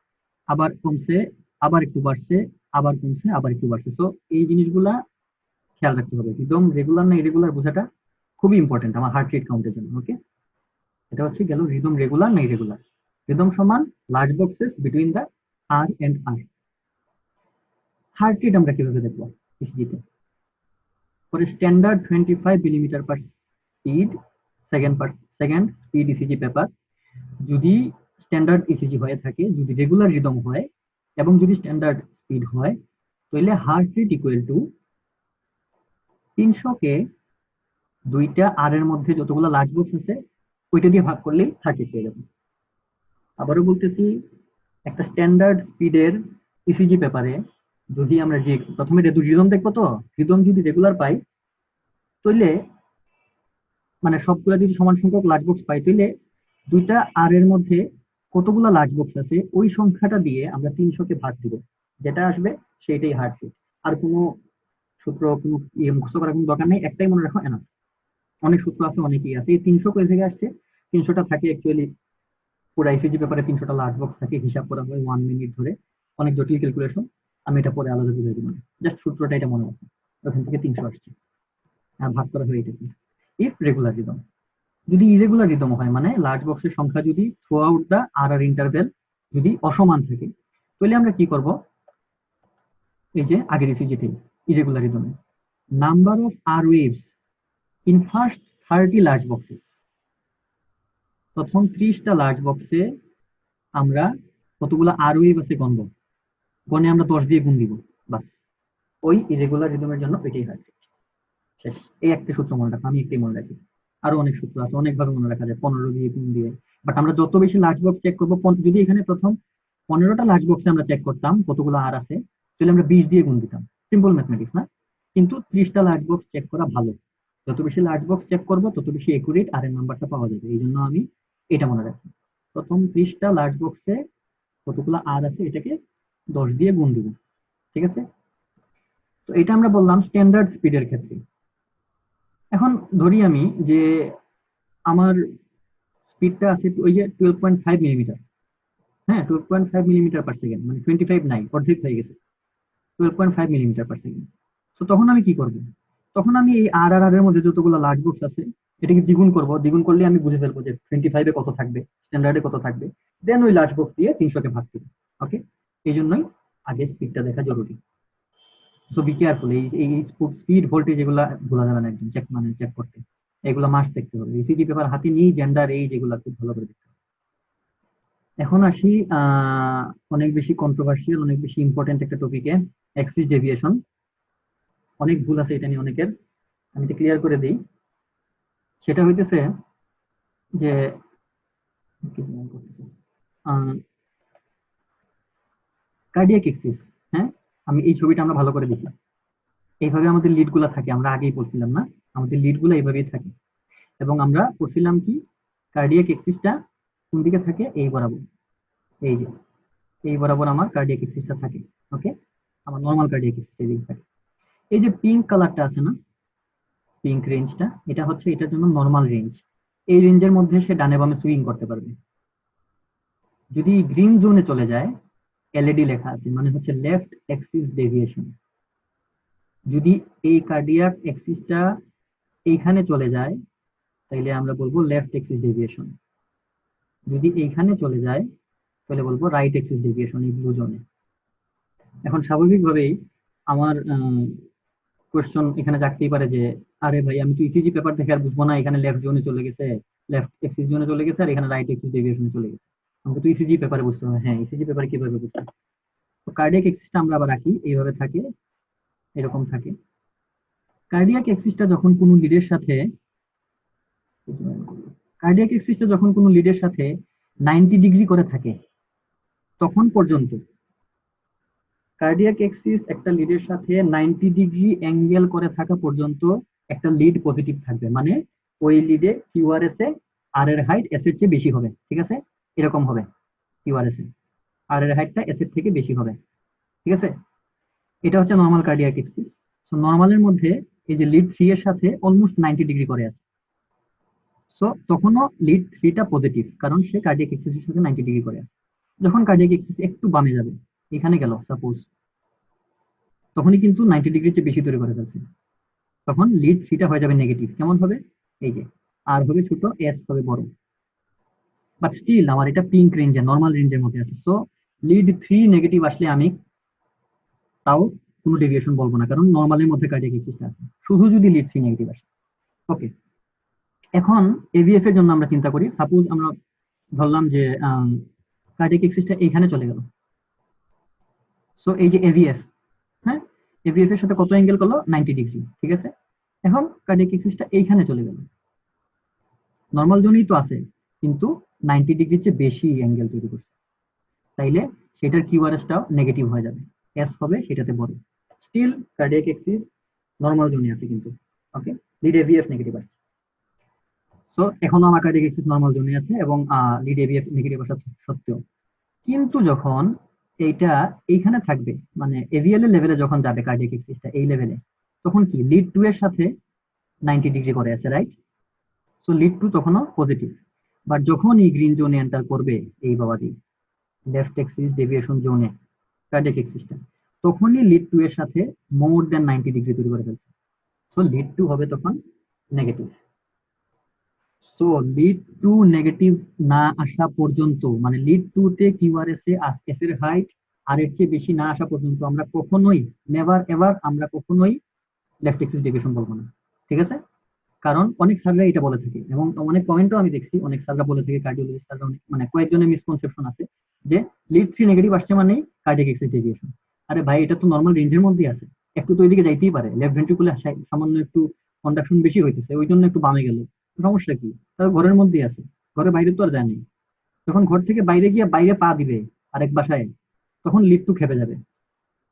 আবার কমছে, আবার একটু বাড়ছে, আবার কমছে, আবার একটু বাড়ছে। তো এই জিনিসগুলা খেয়াল রাখতে হবে। একদম রেগুলার না ইরেগুলার বোঝাটা খুবই ইম্পর্টেন্ট আমার হার্ট রেট কাউন্টের জন্য। ওকে, এটা হচ্ছে গেল রিদম রেগুলার না ইরেগুলার। রিদম সমান large boxes between the R and R. Heart rate আমরা কিভাবে দেখবো ইসিজিতে? For standard 25 millimetre per speed second speed ECG paper, যদি স্ট্যান্ডার্ড ইসিজি হয়ে থাকে, যদি রেগুলার রিদম হয় এবং যদি স্ট্যান্ডার্ড স্পিড হয়, তাহলে হার্ট রেট ইকুয়াল টু 300 কে দুইটা আর এর মধ্যে যতগুলো লার্জ বক্স আছে ওইটা দিয়ে ভাগ করলেই 30 পেয়ে যাবে। আবারও বলতেছি, একটা স্ট্যান্ডার্ড স্পিডের ইসিজি পেপারে যদি আমরা যে প্রথমে রিদম দেখবো, তো রিদম যদি রেগুলার পাই, তাইলে মানে সবগুলা যদি সমান সংখ্যক লার্জ বক্স পাই, তাইলে দুইটা আর এর মধ্যে কতগুলো লার্জ বক্স আছে ওই সংখ্যাটা দিয়ে আমরা 300 কে ভাগ দিব, যেটা আসবে সেইটাই হার্ট রেট। আর কোনো সূত্র, কোনো মুখস্থ করার কোনো দরকার নেই, একটাই মনে রাখো এনাফ। অনেক সূত্র আছে, অনেকেই আছে। এই 300 কই থেকে আসছে? 300টা থাকে অ্যাকচুয়ালি পুরো আইসিজি পেপারে 300টা লার্জ বক্স থাকে, হিসাব করা হয় 1 মিনিট ধরে, অনেক জটিল ক্যালকুলেশন। আমি এটা পরে আলাদা বুঝাই দিব, জাস্ট সূত্রটা এটা মনে রাখো, ওখান থেকে 300 আসছে, আর ভাগ করা হয় এটাকে। ইফ রেগুলার রিদম, যদি ইরেগুলার রিদম হয়, মানে লার্জ বক্সের সংখ্যা যদি throughout the R R interval যদি অসমান থাকে, তাহলে আমরা কি করব? এই যে আগের ইসিজিতে ইরেগুলার রিদমে number of R waves in first 30 large boxes, প্রথম 30টা লার্জ বক্সে আমরা কতগুলো আর ওয়েভ আছে গণব, গণে আমরা 10 দিয়ে গুণ দিব, বাস। ওই ইরেগুলার রিদমের জন্য এটাই হয় শেষ। এই একটা সূত্র মনে রাখো, আমি একটাই মনে রাখি। আরো অনেক সূত্র আছে, অনেকভাবে মনে রাখা যায়, 15 দিয়ে, 3 দিয়ে। বাট আমরা যত বেশি লার্জ বক্স চেক করবো, যদি এখানে প্রথম 15টা লার্জ বক্সে আমরা চেক করতাম কতগুলো আর আছে, তাহলে আমরা 20 দিয়ে গুণ দিতাম। সিম্পল ম্যাথমেটিক্স না? কিন্তু 30টা লার্জ বক্স চেক করা ভালো। যত বেশি লার্জ বক্স চেক করবো তত বেশি একুরেট আর এর নাম্বারটা পাওয়া যাবে। এই জন্য আমি এটা মনে রাখি, প্রথম 30টা লার্জ বক্সে কতগুলো আর আছে এটাকে 10 দিয়ে গুণ দিব, ঠিক আছে? তো এটা আমরা বললাম স্ট্যান্ডার্ড স্পিডের ক্ষেত্রে। এখন ধরি আমি যে আমার স্পিডটা আছে ওই যে 12.5 মিলিমিটার, হ্যাঁ 12.5 মিলিমিটার পার সেকেন্ড, মানে 25 নাই, অর্ধেক হয়ে গেছে, 12.5 মিলিমিটার পার সেকেন্ড। তো তখন আমি কি করব? তখন আমি এই আর আর আর এর মধ্যে যতগুলো লার্জ বক্স আছে এটাকে দ্বিগুণ করব, দ্বিগুণ করলে আমি বুঝে ফেলবো যে 25 এ কত থাকবে, স্ট্যান্ডার্ডে কত থাকবে, দেন ওই লার্জ বক্স দিয়ে 300 কে ভাগ করব। ওকে, এই জন্যই আগে স্পিডটা দেখা জরুরি। সো বি কেয়ারফুল, এই স্পিড ভোল্টেজ এগুলা ভোলা যাবে না একদম, চেক মানে চেক করতে, এগুলো মাস্ট দেখতে হবে। ইসিজি পেপার হাতে নিয়ে জেন্ডার এই যেগুলা খুব ভালো করে দেখতে হবে। এখন আসি অনেক বেশি কন্ট্রোভার্সিয়াল, অনেক বেশি ইম্পর্টেন্ট একটা টপিকে, অ্যাক্সিস ডেভিয়েশন। অনেক ভুল আছে এটা নিয়ে অনেকের, আমি এটা ক্লিয়ার করে দিই। সেটা হইতেছে যে কার্ডিয়াক এক্সিস, হ্যাঁ, আমি এই ছবিটা আমরা ভালো করে দেখি, এইভাবে আমাদের লিড গুলা থাকে, আমরা আগেই বলছিলাম না, আমাদের লিড গুলা এইভাবেই থাকে। এবং আমরা বলছিলাম কি, কার্ডিয়াক এক্সিসটা কোন দিকে থাকে? এই বরাবর, এই যে এই বরাবর আমার কার্ডিয়াক এক্সিসটা থাকে। ওকে, আমার নর্মাল কার্ডিয়াক এক্সিস এই দিকে থাকে। এই যে পিঙ্ক কালারটা আছে না, পিঙ্ক রেঞ্জটা, এটা হচ্ছে এটার জন্য নর্মাল রেঞ্জ। এই রেঞ্জের মধ্যে সে ডানে বামে সুইং করতে পারবে। যদি গ্রিন জোনে চলে যায়, এলইডি লেখা আছে, মানে হচ্ছে লেফট এক্সিস ডেভিয়েশন। যদি এই কার্ডিয়াক এক্সিসটা এইখানে চলে যায়, তাইলে আমরা বলবো লেফট এক্সিস ডেভিয়েশন। যদি এইখানে চলে যায় তাহলে বলবো রাইট এক্সিস ডেভিয়েশন, এই ব্লু জোনে। এখন স্বাভাবিকভাবেই আমার কোয়েশ্চন এখানে জাগতেই পারে যে, আরে ভাই আমি তো ইসিজি পেপার দেখে আর বুঝবো না এখানে লেফট জোনে চলে গেছে, লেফট এক্সিস জোনে চলে গেছে আর এখানে রাইট এক্সিস ডেভিয়েশনে চলে গেছে। আমাকে তো ইসিজি পেপারে বুঝতে হবে। হ্যাঁ, ইসিজি পেপারে কিভাবে বুঝতে হবে? তো কার্ডিয়াক এক্সিসটা আমরা আবার রাখি এইভাবে থাকে, এরকম থাকে। কার্ডিয়াক এক্সিসটা যখন কোনো লিডের সাথে কার্ডিয়াক এক্সিসটা যখন কোনো লিডের সাথে 90 ডিগ্রি করে থাকে তখন পর্যন্ত, কার্ডিয়াক এক্সিস একটা লিডের সাথে 90 ডিগ্রি অ্যাঙ্গেল করে থাকা পর্যন্ত একটা লিড পজিটিভ থাকবে, মানে ওই লিডে কিউআরএস এ আর এর হাইট এস এর চেয়ে বেশি হবে। ঠিক আছে, এরকম হবে। কিউআরএস এ আর এর হাইটটা এস এর থেকে বেশি হবে। ঠিক আছে, এটা হচ্ছে নর্মাল কার্ডিয়াক এক্সিস। সো নর্মালের মধ্যে এই যে লিড 3 এর সাথে অলমোস্ট 90 ডিগ্রি করে আছে। সো তখনও লিড 3টা পজিটিভ, কারণ সে কার্ডিয়াক এক্সিসের সাথে 90 ডিগ্রি করে আছে। যখন কার্ডিয়াক এক্সিস একটু বামে যাবে, এখানে গেল সাপোজ, তখনই কিন্তু 90 ডিগ্রির চেয়ে বেশি তৈরি করে ফেলছে। তখন লিড 3টা হয়ে যাবে নেগেটিভ। কেমন হবে? এই যে আর হবে ছোট, এস হবে বড়। বাট স্টিল আমার এটা পিঙ্ক রেঞ্জে, নর্মাল রেঞ্জের মধ্যে আছে। সো লিড 3 নেগেটিভ আসলে আমি তাও কোনো ডেভিয়েশন বলবো না, কারণ নর্মালের মধ্যে কার্ডিয়াক এক্সিসটা আছে, শুধু যদি লিড 3 নেগেটিভ আসে। ওকে, এখন এভিএফ এর জন্য আমরা চিন্তা করি। সাপোজ আমরা ধরলাম যে কার্ডিয়াক এক্সিসটা এইখানে চলে গেল। সো এই যে এভিএফ, হ্যাঁ, এভিএফ এর সাথে কত অ্যাঙ্গেল করলো? 90 ডিগ্রি। ঠিক আছে, এখন কার্ডিয়াক এক্সিসটা এইখানে চলে গেল। নর্মাল জোনই তো আছে, কিন্তু 90 ডিগ্রির চেয়ে বেশি অ্যাঙ্গেল তৈরি করছে, তাইলে সেটার কিউআরএসটাও নেগেটিভ হয়ে যাবে, এস হবে সেটাতে বড়। স্টিল কার্ডিয়াক এক্সিস নর্মাল জোনে আছে কিন্তু। ওকে, লিড এভিএফ নেগেটিভ আছে। সো এখনো আমার কার্ডিয়াক এক্সিস নর্মাল জোনে আছে এবং লিড এভিএফ নেগেটিভ আসা সত্ত্বেও, কিন্তু যখন এইটা এইখানে থাকবে, মানে এভিএল এর লেভেলে যখন যাবে কার্ডিয়াক এক্সিসটা এই লেভেলে, তখন কি লিড 2 এর সাথে 90 ডিগ্রি করে আছে, রাইট? সো লিড 2 তখনও পজিটিভ। বাট যখন এই গ্রিন জোনে এন্টার করবে এই বাবাদি লেফট এক্সিস ডেভিয়েশন জোনে কার্ডিয়াক এক্সিসটা, তখনই লিড 2 এর সাথে মোর দেন 90 ডিগ্রি তৈরি করে ফেলছে। সো লিড 2 হবে তখন নেগেটিভ। সো লিড 2 নেগেটিভ না আসা পর্যন্ত, মানে লিড 2 তে কিউআরএস এর হাইট আর এর চেয়ে বেশি না আসা পর্যন্ত আমরা কখনোই, নেভার এভার, আমরা কখনোই লেফট এক্সিস ডেভিয়েশন বলবো না। ঠিক আছে, কারণ অনেক স্যাররা এটা বলে থাকে এবং অনেক কমেন্টও আমি দেখছি, অনেক স্যাররা বলে থাকে, কার্ডিওলজিস্ট স্যাররা, মানে কয়েকজনের মিসকনসেপশন আছে যে লিড 3 নেগেটিভ আসছে মানেই কার্ডিয়াক এক্সিস ডেভিয়েশন। আরে ভাই, এটা তো নর্মাল রেঞ্জের মধ্যেই আছে, একটু তো ওইদিকে যাইতেই পারে, লেফট ভেন্ট্রিকুলে সামান্য একটু কন্ডাকশন বেশি হইতেছে, ওই জন্য একটু বামে গেল, সমস্যা কি? তার ঘরের মধ্যেই আছে, ঘরের বাইরে তো আর যায়নি। যখন ঘর থেকে বাইরে গিয়ে বাইরে পা দিবে আরেক বাসায়, তখন লিড 2 খেপে যাবে,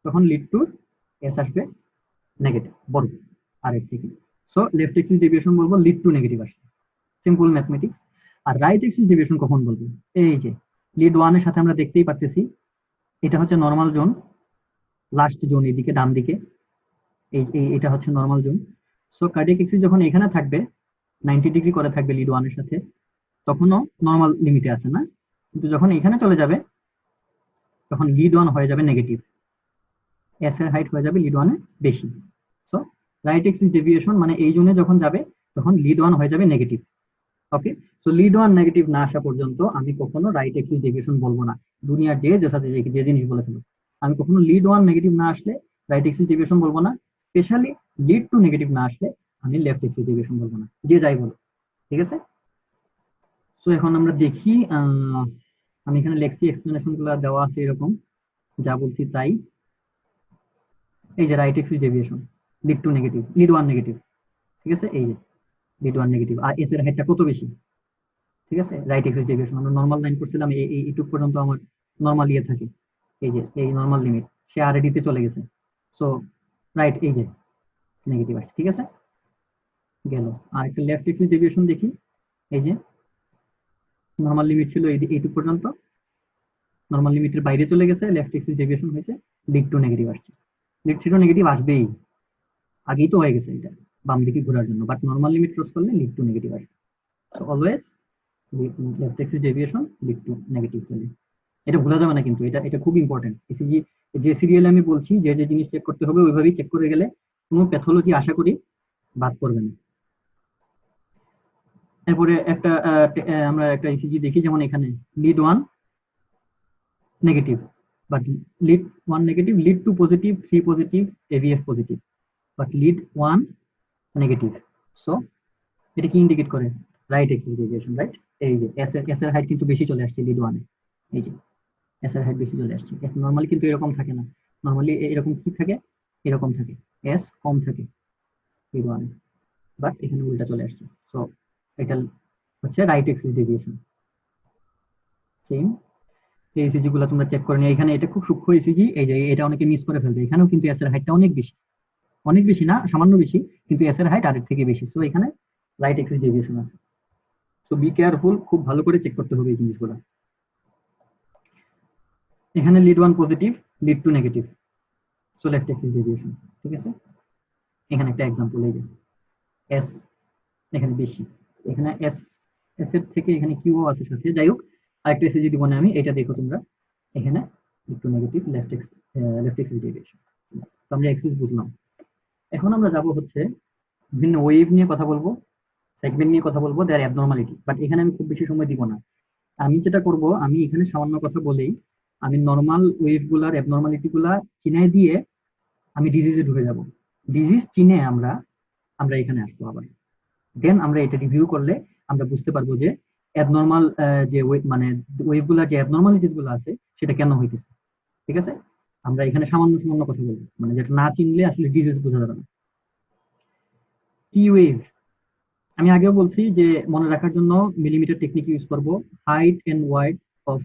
তখন লিড 2 এস আসবে নেগেটিভ বড় আর এর থেকে। সো লেফট এক্সিস ডেভিয়েশন বলবো লিড 2 নেগেটিভ আসবে, সিম্পল ম্যাথমেটিক্স। আর রাইট এক্সিস ডেভিয়েশন কখন বলবো? এই যে লিড 1 এর সাথে আমরা দেখতেই পাচ্ছি, এটা হচ্ছে নর্মাল জোন, লাস্ট জোন এদিকে ডান দিকে, এটা হচ্ছে normal zone. So cardiac axis যখন এখানে থাকবে 90 ডিগ্রি করে থাকবে লিড 1 এর সাথে, তখনও নর্মাল লিমিটে আছে না, কিন্তু যখন এখানে চলে যাবে তখন লিড 1 হয়ে যাবে নেগেটিভ, এস এর হাইট হয়ে যাবে লিড 1 এর বেশি। সো রাইট এক্সিস ডেভিয়েশন মানে এই জোনে যখন যাবে তখন লিড 1 হয়ে যাবে নেগেটিভ। ওকে, সো লিড 1 নেগেটিভ না আসা পর্যন্ত আমি কখনো রাইট এক্সিস ডেভিয়েশন বলবো না। দুনিয়ার যে সাথে যে জিনিস বলে ফেলো, আমি কখনো লিড 1 নেগেটিভ না আসলে রাইট এক্সিস ডেভিয়েশন বলবো না, স্পেশালি লিড 2 নেগেটিভ না আসলে আমি লেফট এক্সিস ডেভিয়েশন বলবো না, যে যাই বলো। ঠিক আছে, সো এখন আমরা দেখি, আমি এখানে লেখছি, এক্সপ্লেনেশন গুলো দেওয়া আছে এরকম, যা বলছি তাই। এই যে right axis deviation lead 2 negative, lead 1 negative. ঠিক আছে, এই যে লিড 1 নেগেটিভ আর এস এর হাইটটা কত বেশি। ঠিক আছে, রাইট এক্সিস ডেভিয়েশন আমরা নর্মাল লাইন করছিলাম, এইটুক পর্যন্ত আমার নর্মাল ইয়ে থাকে, এই যে এই নর্মাল লিমিট, সে আর তে চলে গেছে। সো রাইট, এই যে নেগেটিভ আসছে। ঠিক আছে, গেল। আর একটা লেফট এক্সিস ডেভিয়েশন দেখি, এই যে নর্মাল লিমিট ছিল এইটুক পর্যন্ত, নর্মাল লিমিটের বাইরে চলে গেছে, লেফট এক্সিস ডেভিয়েশন হয়েছে, লিড 2 নেগেটিভ আসছে। লিড 3 নেগেটিভ আসবেই, আগেই তো হয়ে গেছে এটা বাম দিকে ঘোরার জন্য, বাট নর্মাল লিমিট ক্রস করলে লিড 2 নেগেটিভ আসবে। So always left axis deviation lead 2 negative চলে, এটা ভুলা যাবে না কিন্তু, এটা এটা খুব ইম্পর্টেন্ট। ইসিজি যে সিরিয়ালে আমি বলছি যে যে জিনিস চেক করতে হবে ওইভাবেই চেক করে গেলে কোনো প্যাথোলজি আশা করি বাদ পড়বে না। এরপরে একটা আমরা একটা ইসিজি দেখি, যেমন এখানে lead 1 negative, but lead 1 negative, lead 2 positive, 3 positive, aVF positive, but lead 1 negative. So এটা কি ইন্ডিকেট করে? Right axis deviation, right. এই যে এস এর হাইট কিন্তু বেশি চলে আসছে লিড ওয়ানে, এই যে এস এর হাইট বেশি চলে আসছে। নর্মালি কিন্তু এরকম থাকে না, নর্মালি এরকম কি থাকে, এরকম থাকে, এস কম থাকে লিড ওয়ানে, বাট এখানে উল্টা চলে আসছে। সো এটা হচ্ছে রাইট এক্সিস ডেভিয়েশন। সেম এই ইসিজি গুলো তোমরা চেক করে নিও। এখানে এটা খুব সূক্ষ্ম ইসিজি, এই যে এটা অনেকে মিস করে ফেলবে। এখানেও কিন্তু এস এর হাইটটা অনেক বেশি, অনেক বেশি না, সামান্য বেশি, কিন্তু এস এর হাইট আরের থেকে বেশি। তো এখানে রাইট এক্সিস ডেভিয়েশন আছে। সো বি কেয়ারফুল, খুব ভালো করে চেক করতে হবে এই জিনিসগুলো। এখানে lead one positive, lead to negative, so left axis deviation. ঠিক আছে, এখানে একটা এক্সাম্পল, এই যে এস এখানে বেশি, এখানে এস এস এর থেকে এখানে কিউ আছে সাথে। যাই হোক, আরেকটা এসে যদি মনে আমি, এটা দেখো তোমরা, এখানে একটু নেগেটিভ, লেফট এক্সিস ডেভিয়েশন। তো আমরা এক্সিস বুঝলাম। এখন আমরা যাব হচ্ছে বিভিন্ন ওয়েভ নিয়ে কথা বলবো, সেগমেন্ট নিয়ে কথা বলবো, দেয়ার অ্যাবনর্মালিটি। বাট এখানে আমি খুব বেশি সময় দিব না। আমি যেটা করব, আমি এখানে সামান্য কথা বলেই আমি নর্মাল ওয়েভ গুলার অ্যাবনর্মালিটি গুলা চিনাই দিয়ে আমি ডিজিজে ঢুকে যাব। ডিজিজ চিনে আমরা আমরা এখানে আসবো আবার। দেন আমরা এটা রিভিউ করলে আমরা বুঝতে পারবো যে অ্যাবনর্মাল যে মানে ওয়েভ গুলার যে অ্যাবনর্মালিটিস গুলো আছে সেটা কেন হইতেছে। ঠিক আছে, আমরা এখানে সামান্য সামান্য কথা বলবো, মানে যেটা না চিনলে আসলে ডিজিজ বোঝা যাবে না। টি ওয়েভ, আমি আগেও বলছি যে মনে রাখার জন্য মিলিমিটার টেকনিক ইউজ করব। হাইট এন্ড ওয়াইড অফ,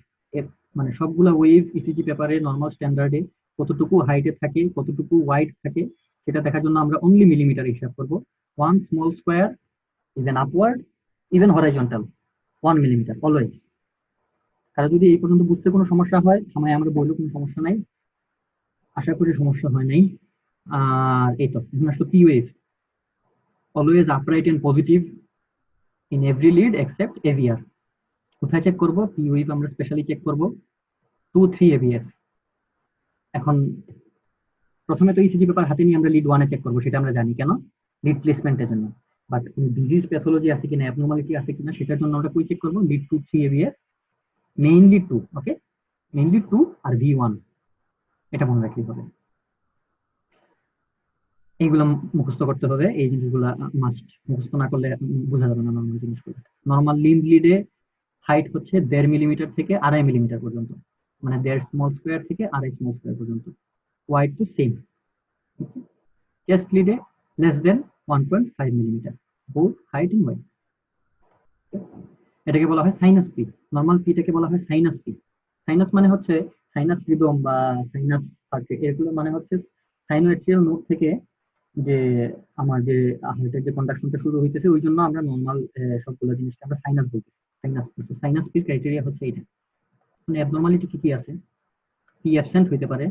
মানে সবগুলা ওয়েভ ইসিজি পেপারে নর্মাল স্ট্যান্ডার্ডে কতটুকু হাইটে থাকে, কতটুকু ওয়াইড থাকে, সেটা দেখার জন্য আমরা অনলি মিলিমিটার হিসাব করব। One small square even upward, even horizontal 1 millimetre always. তারা যদি এই পর্যন্ত বুঝতে কোনো সমস্যা হয়, সময় আমরা বললেও কোনো সমস্যা নাই, আশা করি সমস্যা হয় নাই। আর এই তো এখন আসলে P wave, always upright and positive in every lead except aVR. কোথায় চেক করবো? পি ওয়েভ আমরা স্পেশালি চেক করবো 2-3 এভিএস। এখন প্রথমে তো ইসিজি পেপার হাতে নিয়ে আমরা লিড ওয়ানে চেক করবো, সেটা আমরা জানি কেন, লিড প্লেসমেন্টের জন্য। বাট ডিজিজ প্যাথোলজি আছে কিনা, অ্যাবনর্মালিটি আছে কিনা, সেটার জন্য আমরা কই চেক করবো? Lead 2-3 aVF, mainly 2। Okay, mainly 2 আর V1, এটা মনে রাখলেই হবে। এইগুলো মুখস্থ করতে হবে, এই জিনিসগুলো মাস্ট। মুখস্থ না করলে বোঝা যাবে না নর্মাল জিনিসগুলো। নর্মাল লিম্ব লিডে হাইট হচ্ছে 1.5 মিলিমিটার থেকে 2.5 মিলিমিটার পর্যন্ত, মানে 1.5 স্মল স্কোয়ার থেকে 2.5 স্মল স্কোয়ার পর্যন্ত। Wide to same. চেস্ট লিডে less than 1.5 millimetre, both height and wide. এটাকে বলা হয় সাইনাস পি। নর্মাল পিটাকে বলা হয় সাইনাস পি। সাইনাস মানে হচ্ছে সাইনাস রিদম বা সাইনাস সার্কিট, এগুলো মানে হচ্ছে সাইনোয়েট্রিয়াল নোড থেকে যে আমার যে হার্টের যে কন্ডাকশনটা শুরু হইতেছে, ওই জন্য আমরা নর্মাল সবগুলো জিনিসকে আমরা সাইনাস বলছি। সাইনাস পি, সাইনাস পির ক্রাইটেরিয়া হচ্ছে এইটা। মানে অ্যাবনর্মালিটি কি কি আছে? পি অ্যাবসেন্ট হইতে পারে,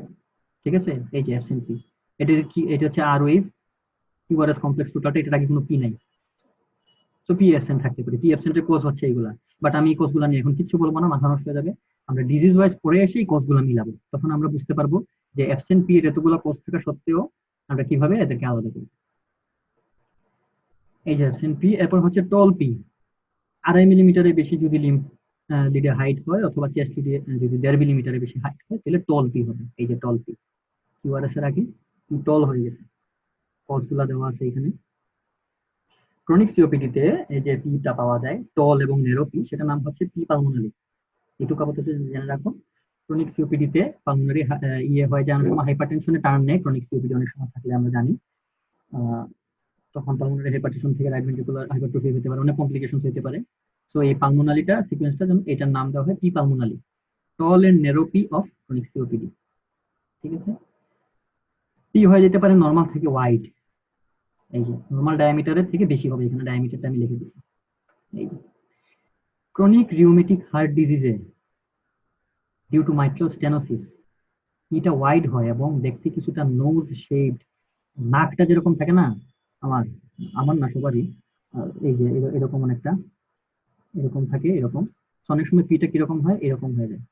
ঠিক আছে, এই যে অ্যাবসেন্ট পি। এটা কি? এটা হচ্ছে আর ওয়েভ, কিউআরএস কমপ্লেক্স টোটালটা, এটার আগে কোনো পি নাই। তো পি অ্যাবসেন্ট থাকতে পারে, পি অ্যাবসেন্টের কোজ হচ্ছে এইগুলা। বাট আমি এই কোজগুলো নিয়ে এখন কিচ্ছু বলবো না, মাথা নষ্ট হয়ে যাবে। আমরা ডিজিজ ওয়াইজ পড়ে এসে এই কোজগুলো মিলাবো, তখন আমরা বুঝতে পারবো যে অ্যাবসেন্ট পি এর এতগুলো কোজ থাকা সত্ত্বেও আমরা কিভাবে এদেরকে আলাদা করি। এই যে অ্যাবসেন্ট পি। এরপর হচ্ছে টল পি। 2.5 মিলিমিটারের বেশি যদি লিডে হাইট হয়, অথবা চেস্ট লিডে যদি 1.5 মিলিমিটারের বেশি হাইট হয়, তাহলে টল পি হবে। এই যে টল পি, কিউআরএস এর আগে টল হয়ে গেছে। কোজগুলো দেওয়া আছে এখানে। ক্রনিক সিওপিডিতে এই যে পিটা পাওয়া যায়, টল এবং নেরো পি, সেটা নাম হচ্ছে পি পালমোনারি। এটুকু আপাতত জেনে রাখো। ক্রনিক সিওপিডিতে পালমোনারি ইয়ে হয় যে অনেক সময় হাইপারটেনশনে টার্ন নেয়, ক্রনিক সিওপিডি অনেক সময় থাকলে আমরা জানি। তখন পালমোনারি হাইপারটেনশন থেকে রাইট ভেন্ট্রিকুলার হাইপারট্রফি হতে পারে, অনেক কমপ্লিকেশন হতে পারে। সো এই পালমোনালিটা সিকোয়েন্সটা যেন, এটার নাম দেওয়া হয় P pulmonale, tall and narrow P of chronic COPD. ঠিক আছে, পি হয়ে যেতে পারে নর্মাল থেকে ওয়াইড। এই যে নর্মাল ডায়ামিটারের থেকে বেশি হবে, এখানে ডায়ামিটারটা আমি লিখে দিচ্ছি। এই যে ক্রনিক রিউমেটিক হার্ট ডিজিজে ডিউ টু মাইট্রাল স্টেনোসিস এটা ওয়াইড হয় এবং দেখতে কিছুটা নোজ শেপড, নাকটা যেরকম থাকে না, আমার আমার না সবারই, এই যে এরকম অনেকটা এরকম থাকে, এরকম। অনেক সময় পিটা কিরকম হয়, এরকম হয়ে যায়,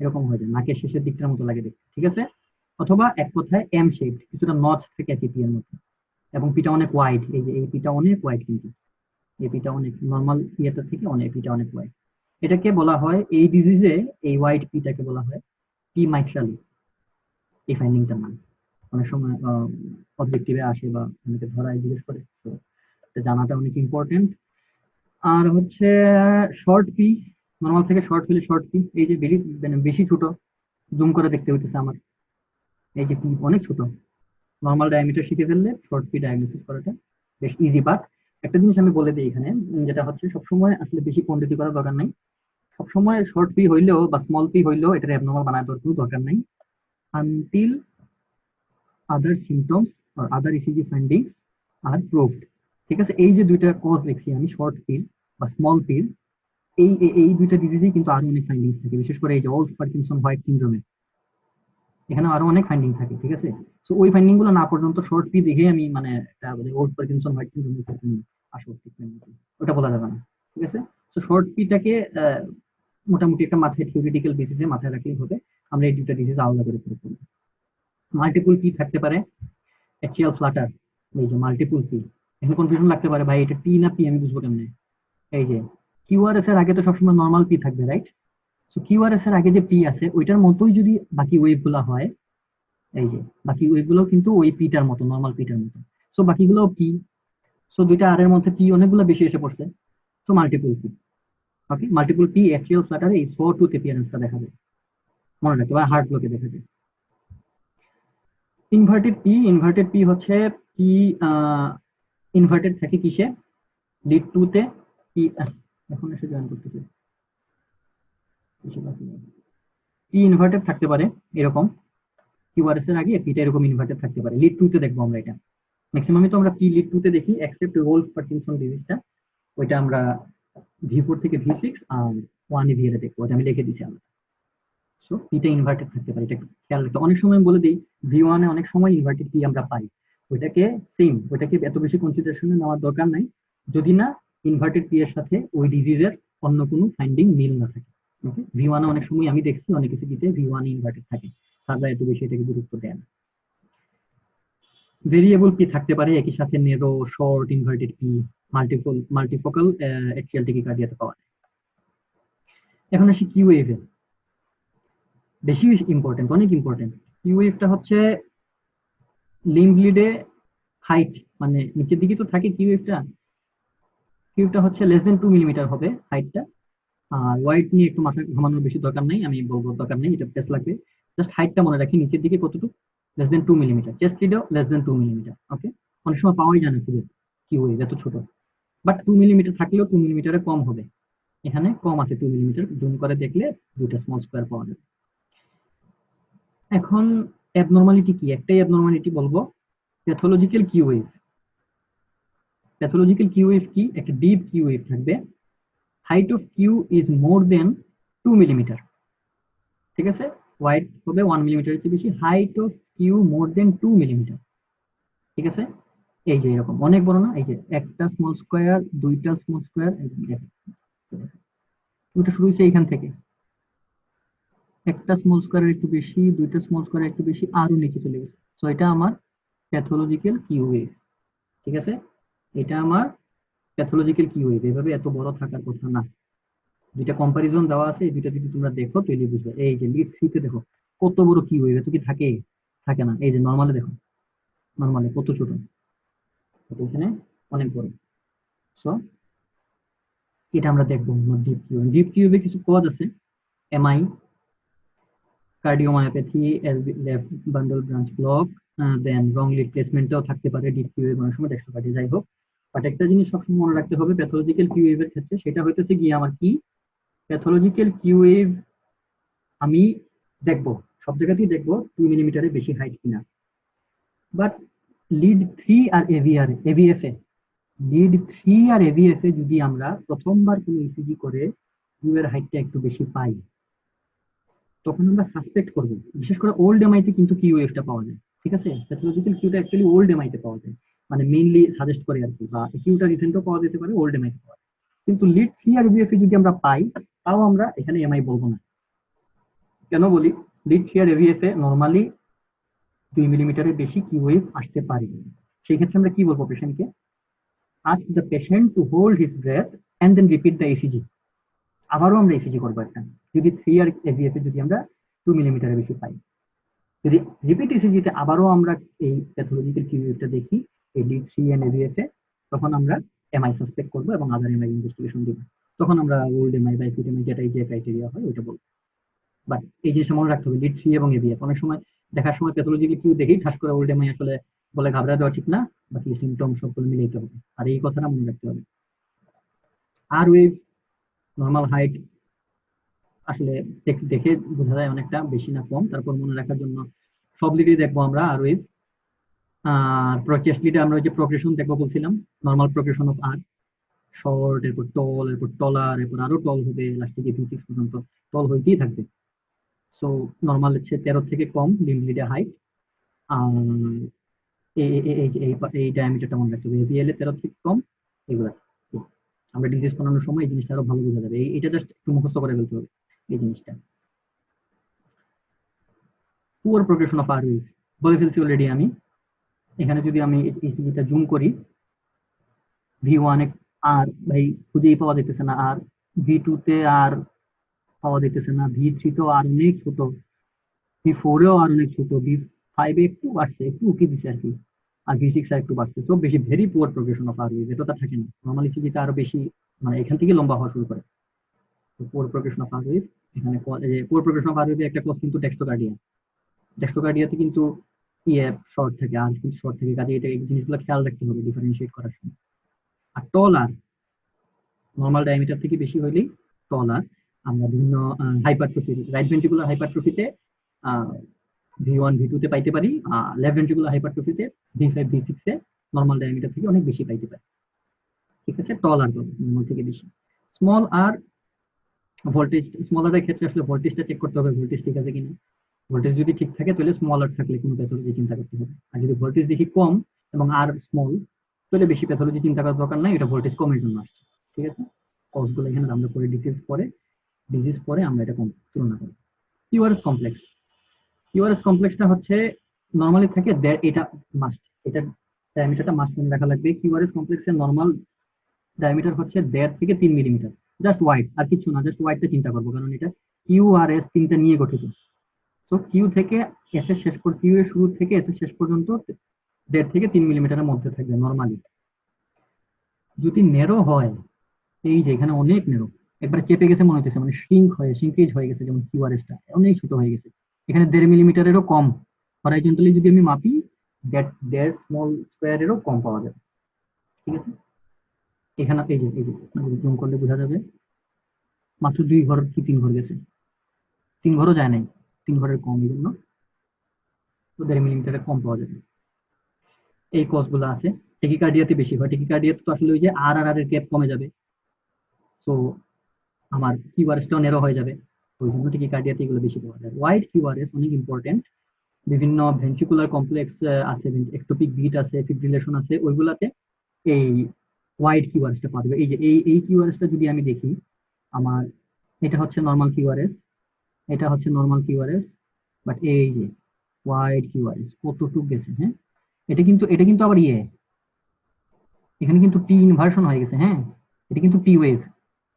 এরকম হয়ে যায়, নাকের শেষের দিকটার মতো লাগে দেখতে। ঠিক আছে, অথবা এক কথায় এম শেপড, কিছুটা নচ থেকে এর মতো, এবং পিটা অনেক ওয়াইড। এই যে এই পিটা অনেক ওয়াইড, কিন্তু এই পিটা অনেক নর্মাল ইয়েটা থেকে অনেক, পিটা অনেক ওয়াইড। এটাকে বলা হয় এই ডিজিজে, এই ওয়াইড পিটাকে বলা হয় পি মাইট্রালি, এই ফাইন্ডিংটার নাম। অনেক সময় অবজেক্টিভে আসে বা অনেকে ধরায় জিজ্ঞেস করে, তো এটা জানাটা অনেক ইম্পর্টেন্ট। আর হচ্ছে শর্ট পি, নর্মাল থেকে শর্ট হলে শর্ট পি, এই যে বেশি মানে বেশি ছোট, জুম করে দেখতে হইতেছে আমার, এই যে পি অনেক ছোট। নর্মাল ডায়ামিটার শিখে ফেললে শর্ট পি ডায়াগনোসিস করাটা বেশ ইজি। বাট একটা জিনিস আমি বলে দিই এখানে, যেটা হচ্ছে সবসময় আসলে বেশি পণ্ডিতি করার দরকার নাই। সবসময় শর্ট পি হইলেও বা স্মল পি হইলেও এটা অ্যাবনর্মাল বানায় দেওয়ার কোনো দরকার নাই, আনটিল আদার সিমটমস আর আদার ইসিজি ফাইন্ডিংস আর প্রুভড। ঠিক আছে, এই যে দুইটা কজ লিখছি আমি, শর্ট পিল বা স্মল পিল, এই দুইটা ডিজিজেই কিন্তু আরো অনেক ফাইন্ডিংস থাকে, বিশেষ করে এই যে ওল্ড পার্কিনসন হোয়াইট সিনড্রোমে এখানে আরো অনেক ফাইন্ডিং থাকে। ঠিক আছে, তো ওই ফাইন্ডিং গুলো না পর্যন্ত শর্ট পি দেখে আমি মানে একটা ওল্ড পার্কিনসন হোয়াইট সিনড্রোম আসবো ওটা বলা যাবে না। ঠিক আছে, তো শর্ট পিটাকে মোটামুটি একটা মাথায় থিওরিটিক্যাল বেসিসে মাথায় রাখলেই হবে। আমরা এই দুটা ডিজিজ আলাদা করে পড়ে করবো। মাল্টিপল পি থাকতে পারে, অ্যাক্সিয়াল ফ্লাটার, এই যে মাল্টিপল পি। এখন কনফিউশন লাগতে পারে, ভাই এটা টি না পি আমি বুঝবো কেমনে? এই যে কিউআরএস এর আগে তো সবসময় নর্মাল পি থাকবে, রাইট? তো কিউআরএস এর আগে যে পি আছে ওইটার মতোই যদি বাকি ওয়েভ গুলো হয়, এই যে বাকি ওয়েভ গুলো কিন্তু ওই পিটার মতো, নর্মাল পিটার মতো। সো বাকিগুলো পি, সো দুইটা আর এর মধ্যে পি অনেকগুলো বেশি এসে পড়ছে, সো মাল্টিপল পি। ওকে, মাল্টিপল পি অ্যাক্সিয়াল ফ্লাটারে এই সো টুথ অ্যাপিয়ারেন্সটা দেখা যায়, মনে রাখতে বা হার্ট ব্লকে দেখা যায়। ইনভার্টেড পি হচ্ছে পি ইনভার্টেড থাকে কিসে? লিড টু তে। পি এখন এসে জয়েন করতেছে, পি ইনভার্টেড থাকতে পারে এরকম, কিউআরএস এর আগে পিটা এরকম ইনভার্টেড থাকতে পারে। লিড টু তে দেখবো আমরা এটা, ম্যাক্সিমামই তো আমরা পি লিড টু তে দেখি, এক্সেপ্ট ওল্ড পার্কিনসন ডিজিজটা, ওইটা আমরা V4 থেকে V6 আর 1 এ ভিএরে দেখবো, ওটা আমি লিখে দিচ্ছি আমরা। সো পিটা ইনভার্টেড থাকতে পারে, এটা একটু খেয়াল রাখতে। অনেক সময় বলে দিই, V1 এ অনেক সময় ইনভার্টেড পি আমরা পাই, ওইটাকে সেম, ওইটাকে এত বেশি কনসিডারেশনে নেওয়ার দরকার নাই, যদি না ইনভার্টেড পি এর সাথে ওই ডিজিজের অন্য কোনো ফাইন্ডিং মিল না থাকে। ওকে, V1 এ অনেক সময় আমি দেখছি অনেক কিছু দিতে V1 ইনভার্টেড থাকে, তারা এত বেশি এটাকে গুরুত্ব দেয় না। ভেরিয়েবল পি থাকতে পারে একই সাথে narrow, short, inverted P, multifocal অ্যাক্সিয়াল টেকিকার্ডিয়াতে পাওয়া যায়। এখন আসি কিউ ওয়েভে, বেশি ইম্পর্টেন্ট, অনেক ইম্পর্টেন্ট। কিউ ওয়েভটা হচ্ছে লিম্ব লিডে হাইট, মানে নিচের দিকে তো থাকে কিউ ওয়েভটা, কিউটা হচ্ছে লেস দেন 2 মিলিমিটার হবে হাইটটা। আর ওয়াইড নিয়ে একটু মাথা ঘামানোর বেশি দরকার নেই, আমি বলবো দরকার নেই, এটা টেস্ট লাগবে। জাস্ট হাইটটা মনে রাখি, নিচের দিকে কতটুকু, লেস দেন 2 মিলিমিটার, চেস্ট লিডেও লেস দেন 2 মিলিমিটার। ওকে, অনেক সময় পাওয়াই যায় না কিউ ওয়েভ এত ছোট, বাট 2 মিলিমিটার থাকলেও 2 মিলিমিটারে কম হবে, এখানে কম আছে 2 মিলিমিটার, জুম করে দেখলে দুইটা স্মল স্কোয়ার পাওয়া যাবে। এখন অ্যাবনর্মালিটি কি, একটাই অ্যাবনর্মালিটি বলবো, pathological Q wave. Pathological Q wave কি? একটা ডিপ কিউ ওয়েভ থাকবে, height of Q is more than 2 millimetre. ঠিক আছে, ওয়াইড হবে 1 মিলিমিটারের চেয়ে বেশি, height of Q more than 2 millimetre. ঠিক আছে, এই যে এরকম অনেক বড় না, এই যে একটা স্মল স্কোয়ার, দুইটা স্মল স্কোয়ার, দুটো শুরু হচ্ছে এইখান থেকে, একটা স্মল স্কোয়ারের একটু বেশি, দুইটা স্মল স্কোয়ারের একটু বেশি, আরো নিচে চলে গেছে। তো এটা আমার প্যাথোলজিক্যাল কিউ ওয়েভ। ঠিক আছে, এটা আমার প্যাথোলজিক্যাল কিউ ওয়েভ, এভাবে এত বড় থাকার কথা না। দুইটা কম্পারিজন দেওয়া আছে, এই দুইটা যদি তোমরা দেখো তাহলে বুঝবে। এই যে লিড সিতে দেখো কত বড় কিউ ওয়েভ, এত কি থাকে? থাকে না। এই যে নর্মালে দেখো, নর্মালে কত ছোট, এখানে অনেক বড়। সো এটা আমরা দেখবো ডিপ কিউ। ডিপ কিউবে কিছু কজ আছে, MI, cardiomyopathy, left bundle branch block, then wrong lead প্লেসমেন্টও থাকতে পারে ডিপ কিউ এর অনেক সময় দেখতে পারে। যাই হোক, বাট একটা জিনিস সবসময় মনে রাখতে হবে প্যাথোলজিক্যাল কিউ এর ক্ষেত্রে, সেটা হইতেছে গিয়ে আমার কি, প্যাথোলজিক্যাল কিউ ওয়েভ আমি দেখবো, সব জায়গাতেই দেখবো 2 মিলিমিটারের বেশি হাইট কিনা। বাট লিড 3 আর এভিএফ এ, লিড 3 আর এভিএফ এ যদি আমরা প্রথমবার কোনো ইসিজি করে কিউ এর হাইটটা একটু বেশি পাই, তখন আমরা সাসপেক্ট করব। বিশেষ করে ওল্ড এমআইতে কিন্তু কিউ ওয়েভটা পাওয়া যায়। ঠিক আছে, প্যাথোলজিক্যাল কিউটা অ্যাকচুয়ালি ওল্ড এমআইতে পাওয়া যায়, মানে মেইনলি সাজেস্ট করে আর কি, বা কিউটা রিসেন্টও পাওয়া যেতে পারে, ওল্ড এমআইতে পাওয়া যায়। কিন্তু লিড 3 আর এভিএফ এ যদি আমরা পাই, তাও আমরা এখানে এমআই বলবো না। কেন বলি? লিড 3 আর এভিএফ এ নর্মালি 2 মিলিমিটারের বেশি কিউ ওয়েভ আসতে পারে। সেই ক্ষেত্রে আমরা কি বলবো পেশেন্টকে? Ask the patient to hold his breath and then repeat the ECG. আবারও আমরা ইসিজি করবো একটা, যদি 3 আর এভিএফ এ যদি আমরা 2 মিলিমিটারের বেশি পাই। যদি রিপিট ইসিজিতে আবারও আমরা এই প্যাথোলজিক্যাল কিউ ওয়েভটা দেখি এই লিড 3 এন্ড এভিএফ এ, তখন আমরা এমআই সাসপেক্ট করবো এবং আদার এমআই ইনভেস্টিগেশন দিব। তখন আমরা ওল্ড এমআই বা একুইট এমআই যেটাই যে ক্রাইটেরিয়া হয় ওইটা বলবো। বাট এই জিনিসটা মনে রাখতে হবে, লিড 3 এবং এবিএফ অনেক সময় দেখার সময় প্যাথোলজিক্যাল কিউ দেখেই ঠাস করে ওল্ড এমআই আসলে বলে ঘাবড়া দেওয়া ঠিক না, বাকি সিমটম সবগুলো মিলাইতে হবে। আর এই কথাটা মনে রাখতে হবে। আর ওয়েভ, নর্মাল হাইট আসলে দেখে বোঝা যায় অনেকটা বেশি না কম, তারপর মনে রাখার জন্য সব লিডই দেখবো আমরা। আর ওয়েভ চেস্ট লিডে আমরা ওই যে প্রোগ্রেশন দেখবো বলছিলাম, normal progression of R, short, এরপর টল, এরপর টলার, এরপর আরো টল হবে, লাস্টে গিয়ে V6 পর্যন্ত টল হইতেই থাকবে। সো নর্মাল হচ্ছে 13 থেকে কম লিম্ব লিডে হাইট। এই ডায়ামিটারটা মনে রাখতে হবে, এবিএল এ 13 থেকে কম এগুলা। আমরা ডিজিজ বানানোর সময় এই জিনিসটা আরো ভালো বোঝা যাবে। এটা জাস্ট একটু মুখস্থ করে ফেলতে হবে এই জিনিসটা। Poor progression of R wave বলে ফেলছি অলরেডি আমি। এখানে যদি আমি ইসিজিটা জুম করি, V1 এ আর ভাই খুঁজেই পাওয়া যেতেছে না, আর V2 তে আর পাওয়া যেতেছে না, V3 তেও আর অনেক ছোট, V4 এও আর অনেক ছোট, V5 এ একটু বাড়ছে, একটু উকি দিচ্ছে আর কি, আর V6 আর একটু বাড়ছে। তো বেশি very poor progression of R wave, এটা থাকে না। নর্মালি ইসিজিটা আরো বেশি, মানে এখান থেকে লম্বা হওয়া শুরু করে। Poor progression of R wave, এখানে poor progression of R wave একটা কজ কিন্তু ডেক্সট্রোকার্ডিয়া। ডেক্সট্রোকার্ডিয়াতে কিন্তু ইএফ শর্ট থাকে, আর কিন্তু শর্ট থাকে, কাজে এটা এই জিনিসগুলো খেয়াল রাখতে হবে ডিফারেন্সিয়েট করার সময়। আর টল আর নর্মাল ডায়ামিটার থেকে বেশি হইলেই টল আর। আমরা বিভিন্ন hypertrophy, right ventricular হাইপারট্রফিতে V1 V2 তে পাইতে পারি, লেফট ভেন্ট্রিকুলার হাইপারট্রফিতে V5 V6 এ নর্মাল ডায়ামিটার থেকে অনেক বেশি পাইতে পারি। ঠিক আছে, টল আর নর্মাল থেকে বেশি। স্মল আর ভোল্টেজ, স্মল আর এর ক্ষেত্রে আসলে ভোল্টেজটা চেক করতে হবে, ভোল্টেজ ঠিক আছে কিনা। ভোল্টেজ যদি ঠিক থাকে তাহলে স্মল আর থাকলে কোনো প্যাথোলজি চিন্তা করতে হবে। আর যদি ভোল্টেজ দেখি কম এবং আর স্মল, তাহলে বেশি প্যাথোলজি চিন্তা করার দরকার নাই, এটা ভোল্টেজ কমের জন্য আসছে। ঠিক আছে, কজগুলো এখানে আমরা পরে ডিটেলস পরে, ডিজিজ পরে আমরা এটা তুলনা করি। কিউআরএস কমপ্লেক্স, কিউআরএস কমপ্লেক্সটা হচ্ছে নর্মালি থাকে এটা মাস্ট, এটা ডায়ামিটারটা মাস্ট মনে রাখা লাগবে। কিউআরএস কমপ্লেক্সের নর্মাল ডায়ামিটার হচ্ছে 1.5 থেকে 3 মিলিমিটার, জাস্ট ওয়াইড, আর কিছু না, জাস্ট ওয়াইডটা চিন্তা করবো, কারণ এটা কিউ আর এস তিনটা নিয়ে গঠিত। তো কিউ থেকে এস এর শেষ, কিউ এর শুরু থেকে এস এর শেষ পর্যন্ত 1.5 থেকে 3 মিলিমিটারের মধ্যে থাকবে নর্মালি। যদি নেরো হয়, এই যে এখানে অনেক নেরো, একবার চেপে গেছে মনে হচ্ছে, মানে শ্রিঙ্কেজ হয়ে গেছে, যেমন কিউআরএসটা অনেক ছোট হয়ে গেছে, এখানে 1.5 মিলিমিটারেরও কম হরাইজন্টালি যদি আমি মাপি, 1.5 স্মল স্কোয়ারেরও কম পাওয়া যাবে। ঠিক আছে, এখানে এই যে জুম করলে বোঝা যাবে মাত্র 2 ঘর কি 3 ঘর গেছে, 3 ঘরও যায় নাই, 3 ঘরের কম, এই জন্য 1.5 মিলিমিটারের কম পাওয়া যাবে। এই কজগুলো আছে। টেকিকার্ডিয়াতে বেশি হয়, টেকিকার্ডিয়াতে তো আসলে ওই যে আর আর এর গ্যাপ কমে যাবে, তো আমার কিউআরএসটাও নেরো হয়ে যাবে, ওই জন্য টেকিকার্ডিয়াতে এগুলো বেশি পাওয়া যায়। ওয়াইড কিউআরএস অনেক ইম্পর্টেন্ট, বিভিন্ন ভেন্ট্রিকুলার কমপ্লেক্স আছে, একটোপিক বিট আছে, ফিব্রিলেশন আছে, ওইগুলাতে এই ওয়াইড কিউআরএসটা পাওয়া যাবে। এই যে এই কিউআরএসটা যদি আমি দেখি, আমার এটা হচ্ছে নর্মাল কিউআরএস, এটা হচ্ছে নর্মাল কিউআরএস, বাট এই যে ওয়াইড কিউআরএস কতটুক গেছে, হ্যাঁ, এটা কিন্তু আবার এখানে কিন্তু টি ইনভার্সন হয়ে গেছে, হ্যাঁ, এটা কিন্তু টি ওয়েভ,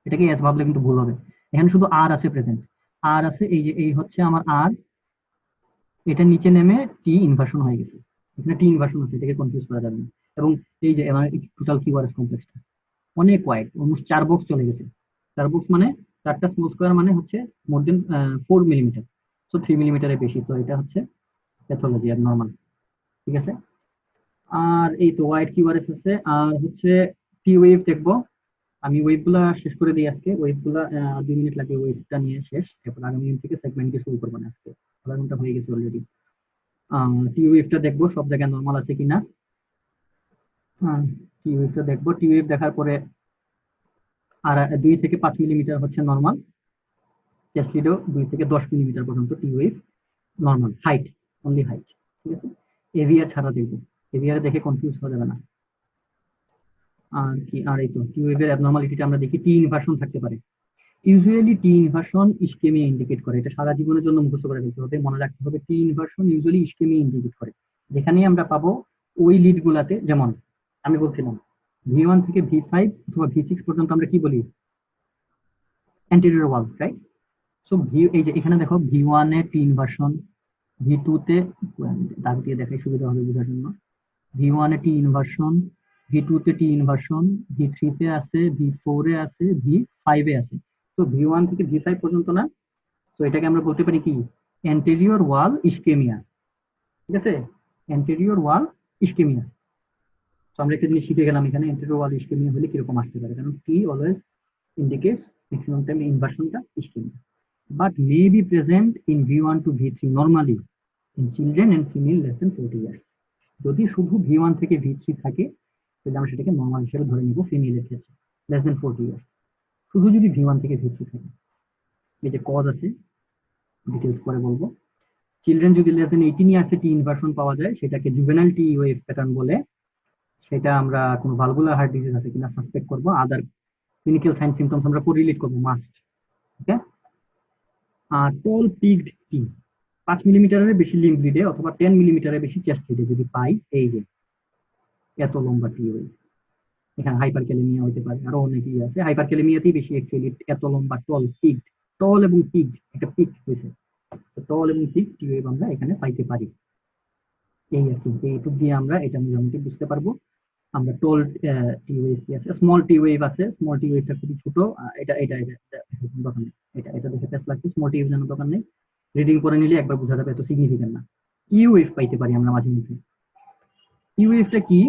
এটাকে এস ভাবলে কিন্তু ভুল হবে। এখানে শুধু আর আছে প্রেজেন্ট, আর আছে, এই যে এই হচ্ছে আমার আর, এটা নিচে নেমে টি ইনভার্সন হয়ে গেছে, এখানে টি ইনভার্সন আছে, এটাকে কনফিউজ করা যাবে না। এবং এই যে আমার টোটাল কিউআরএস কমপ্লেক্সটা অনেক ওয়াইড, অলমোস্ট 4 বক্স চলে গেছে। 4 বক্স মানে 4টা স্মল স্কোয়ার, মানে হচ্ছে মোর দেন 4 মিলিমিটার, সো 3 মিলিমিটারের বেশি। তো এটা হচ্ছে প্যাথোলজি আর নর্মাল। ঠিক আছে, আর এই তো ওয়াইড কিউআরএস আছে। আর হচ্ছে টি ওয়েভ দেখবো, আমি ওয়েভ গুলা শেষ করে দিই আজকে, ওয়েভ গুলা 2 মিনিট লাগে ওয়েভটা নিয়ে শেষ, এরপর আগামী দিন থেকে সেগমেন্ট দিয়ে শুরু করবো না, আজকে আধা ঘন্টা হয়ে গেছে অলরেডি। টি ওয়েভটা দেখবো সব জায়গায় নর্মাল আছে কিনা, টি ওয়েভটা দেখবো। টি ওয়েভ দেখার পরে আর 2 থেকে 5 মিলিমিটার হচ্ছে নর্মাল, চেস্ট লিডও 2 থেকে 10 মিলিমিটার পর্যন্ত T wave normal, height, only height. ঠিক আছে, এভিআর ছাড়া দেখবো, এভিআর দেখে কনফিউজ হয়ে যাবে না। আর কি, আর এই তো টি ওয়েভের অ্যাবনরমালিটিটা আমরা দেখি, টি ইনভার্সন থাকতে পারে। ইউজুয়ালি টি ইনভার্সন ইসকেমিয়া ইন্ডিকেট করে, এটা সারা জীবনের জন্য মুখস্থ করে ফেলতে হবে, মনে রাখতে হবে। টি ইনভার্সন ইউজুয়ালি ইসকেমিয়া ইন্ডিকেট করে, যেখানেই আমরা পাবো ওই লিড গুলাতে, যেমন আমি বলছিলাম V1 থেকে V5 অথবা V6 পর্যন্ত আমরা কি বলি, অ্যান্টেরিয়র ওয়াল, রাইট। সো এই যে এখানে দেখো V1 এ টি ইনভার্সন, V2 তে দাগ দিয়ে দেখাই সুবিধা হবে বোঝার জন্য, V1 এ টি ইনভার্সন, V2 তে টি ইনভার্সন, V3 তে আছে, V4 এ আছে, V5 এ আছে। তো V1 থেকে V5 পর্যন্ত না, তো এটাকে আমরা বলতে পারি কি অ্যান্টেরিয়র ওয়াল ইস্কেমিয়া। ঠিক আছে, অ্যান্টেরিয়র ওয়াল ইস্কেমিয়া। তো আমরা একটা জিনিস শিখে গেলাম এখানে, অ্যান্টেরিয়র ওয়াল ইস্কেমিয়া হলে কিরকম আসতে পারে, কারণ T always indicates maximum time inversionটা ischemia, but may be present in V1 to V3 normally in children and female less than 40 years. যদি শুধু V1 থেকে V3 থাকে তাহলে আমরা সেটাকে নর্মাল হিসেবে ধরে নিব ফিমেলের ক্ষেত্রে, less than 40 years। শুধু যদি V1 থেকে V3 থাকে, এই যে কজ আছে, ডিটেলস পরে বলবো। চিলড্রেন যদি less than 18 years টি ইনভার্সন পাওয়া যায়, সেটাকে জুভেনাইল টি ওয়েভ প্যাটার্ন বলে। সেটা আমরা কোনো ভালভুলার হার্ট ডিজিজ আছে কিনা সাসপেক্ট করবো, আদার ক্লিনিক্যাল সাইন সিমটমস আমরা কোরিলেট করবো মাস্ট। ওকে, আর টল পিগড টি 5 মিলিমিটারের বেশি লিম্ব লিডে অথবা 10 মিলিমিটারের বেশি চেস্ট লিডে যদি পাই, এই যে এত লম্বা টি ওয়েভ, এখানে হাইপারক্যালেমিয়া হতে পারে, আরো অনেকই আছে। হাইপারক্যালেমিয়াতেই বেশি অ্যাকচুয়ালি এত লম্বা টল পিগড, টল এবং পিগড একটা পিক হয়েছে, টল এবং পিগ টি ওয়েভ আমরা এখানে পাইতে পারি। এই আর কি, এইটুক দিয়ে আমরা এটা মোটামুটি বুঝতে পারবো। আমরা টোল টি ওয়েভ আছে, স্মল টি ওয়েভ আছে, স্মল টি ওয়েভটা খুবই ছোট। এটা এটা এটা দোকান নেই, এটা এটা দেখে টেস্ট লাগছে, স্মল টি ওয়েভ জানার দোকান নেই, রিডিং করে নিলে একবার বোঝা যাবে, এত সিগনিফিকেন্ট না। ইউ ওয়েভ পাইতে পারি আমরা মাঝে মধ্যে। ইউ ওয়েভটা কি,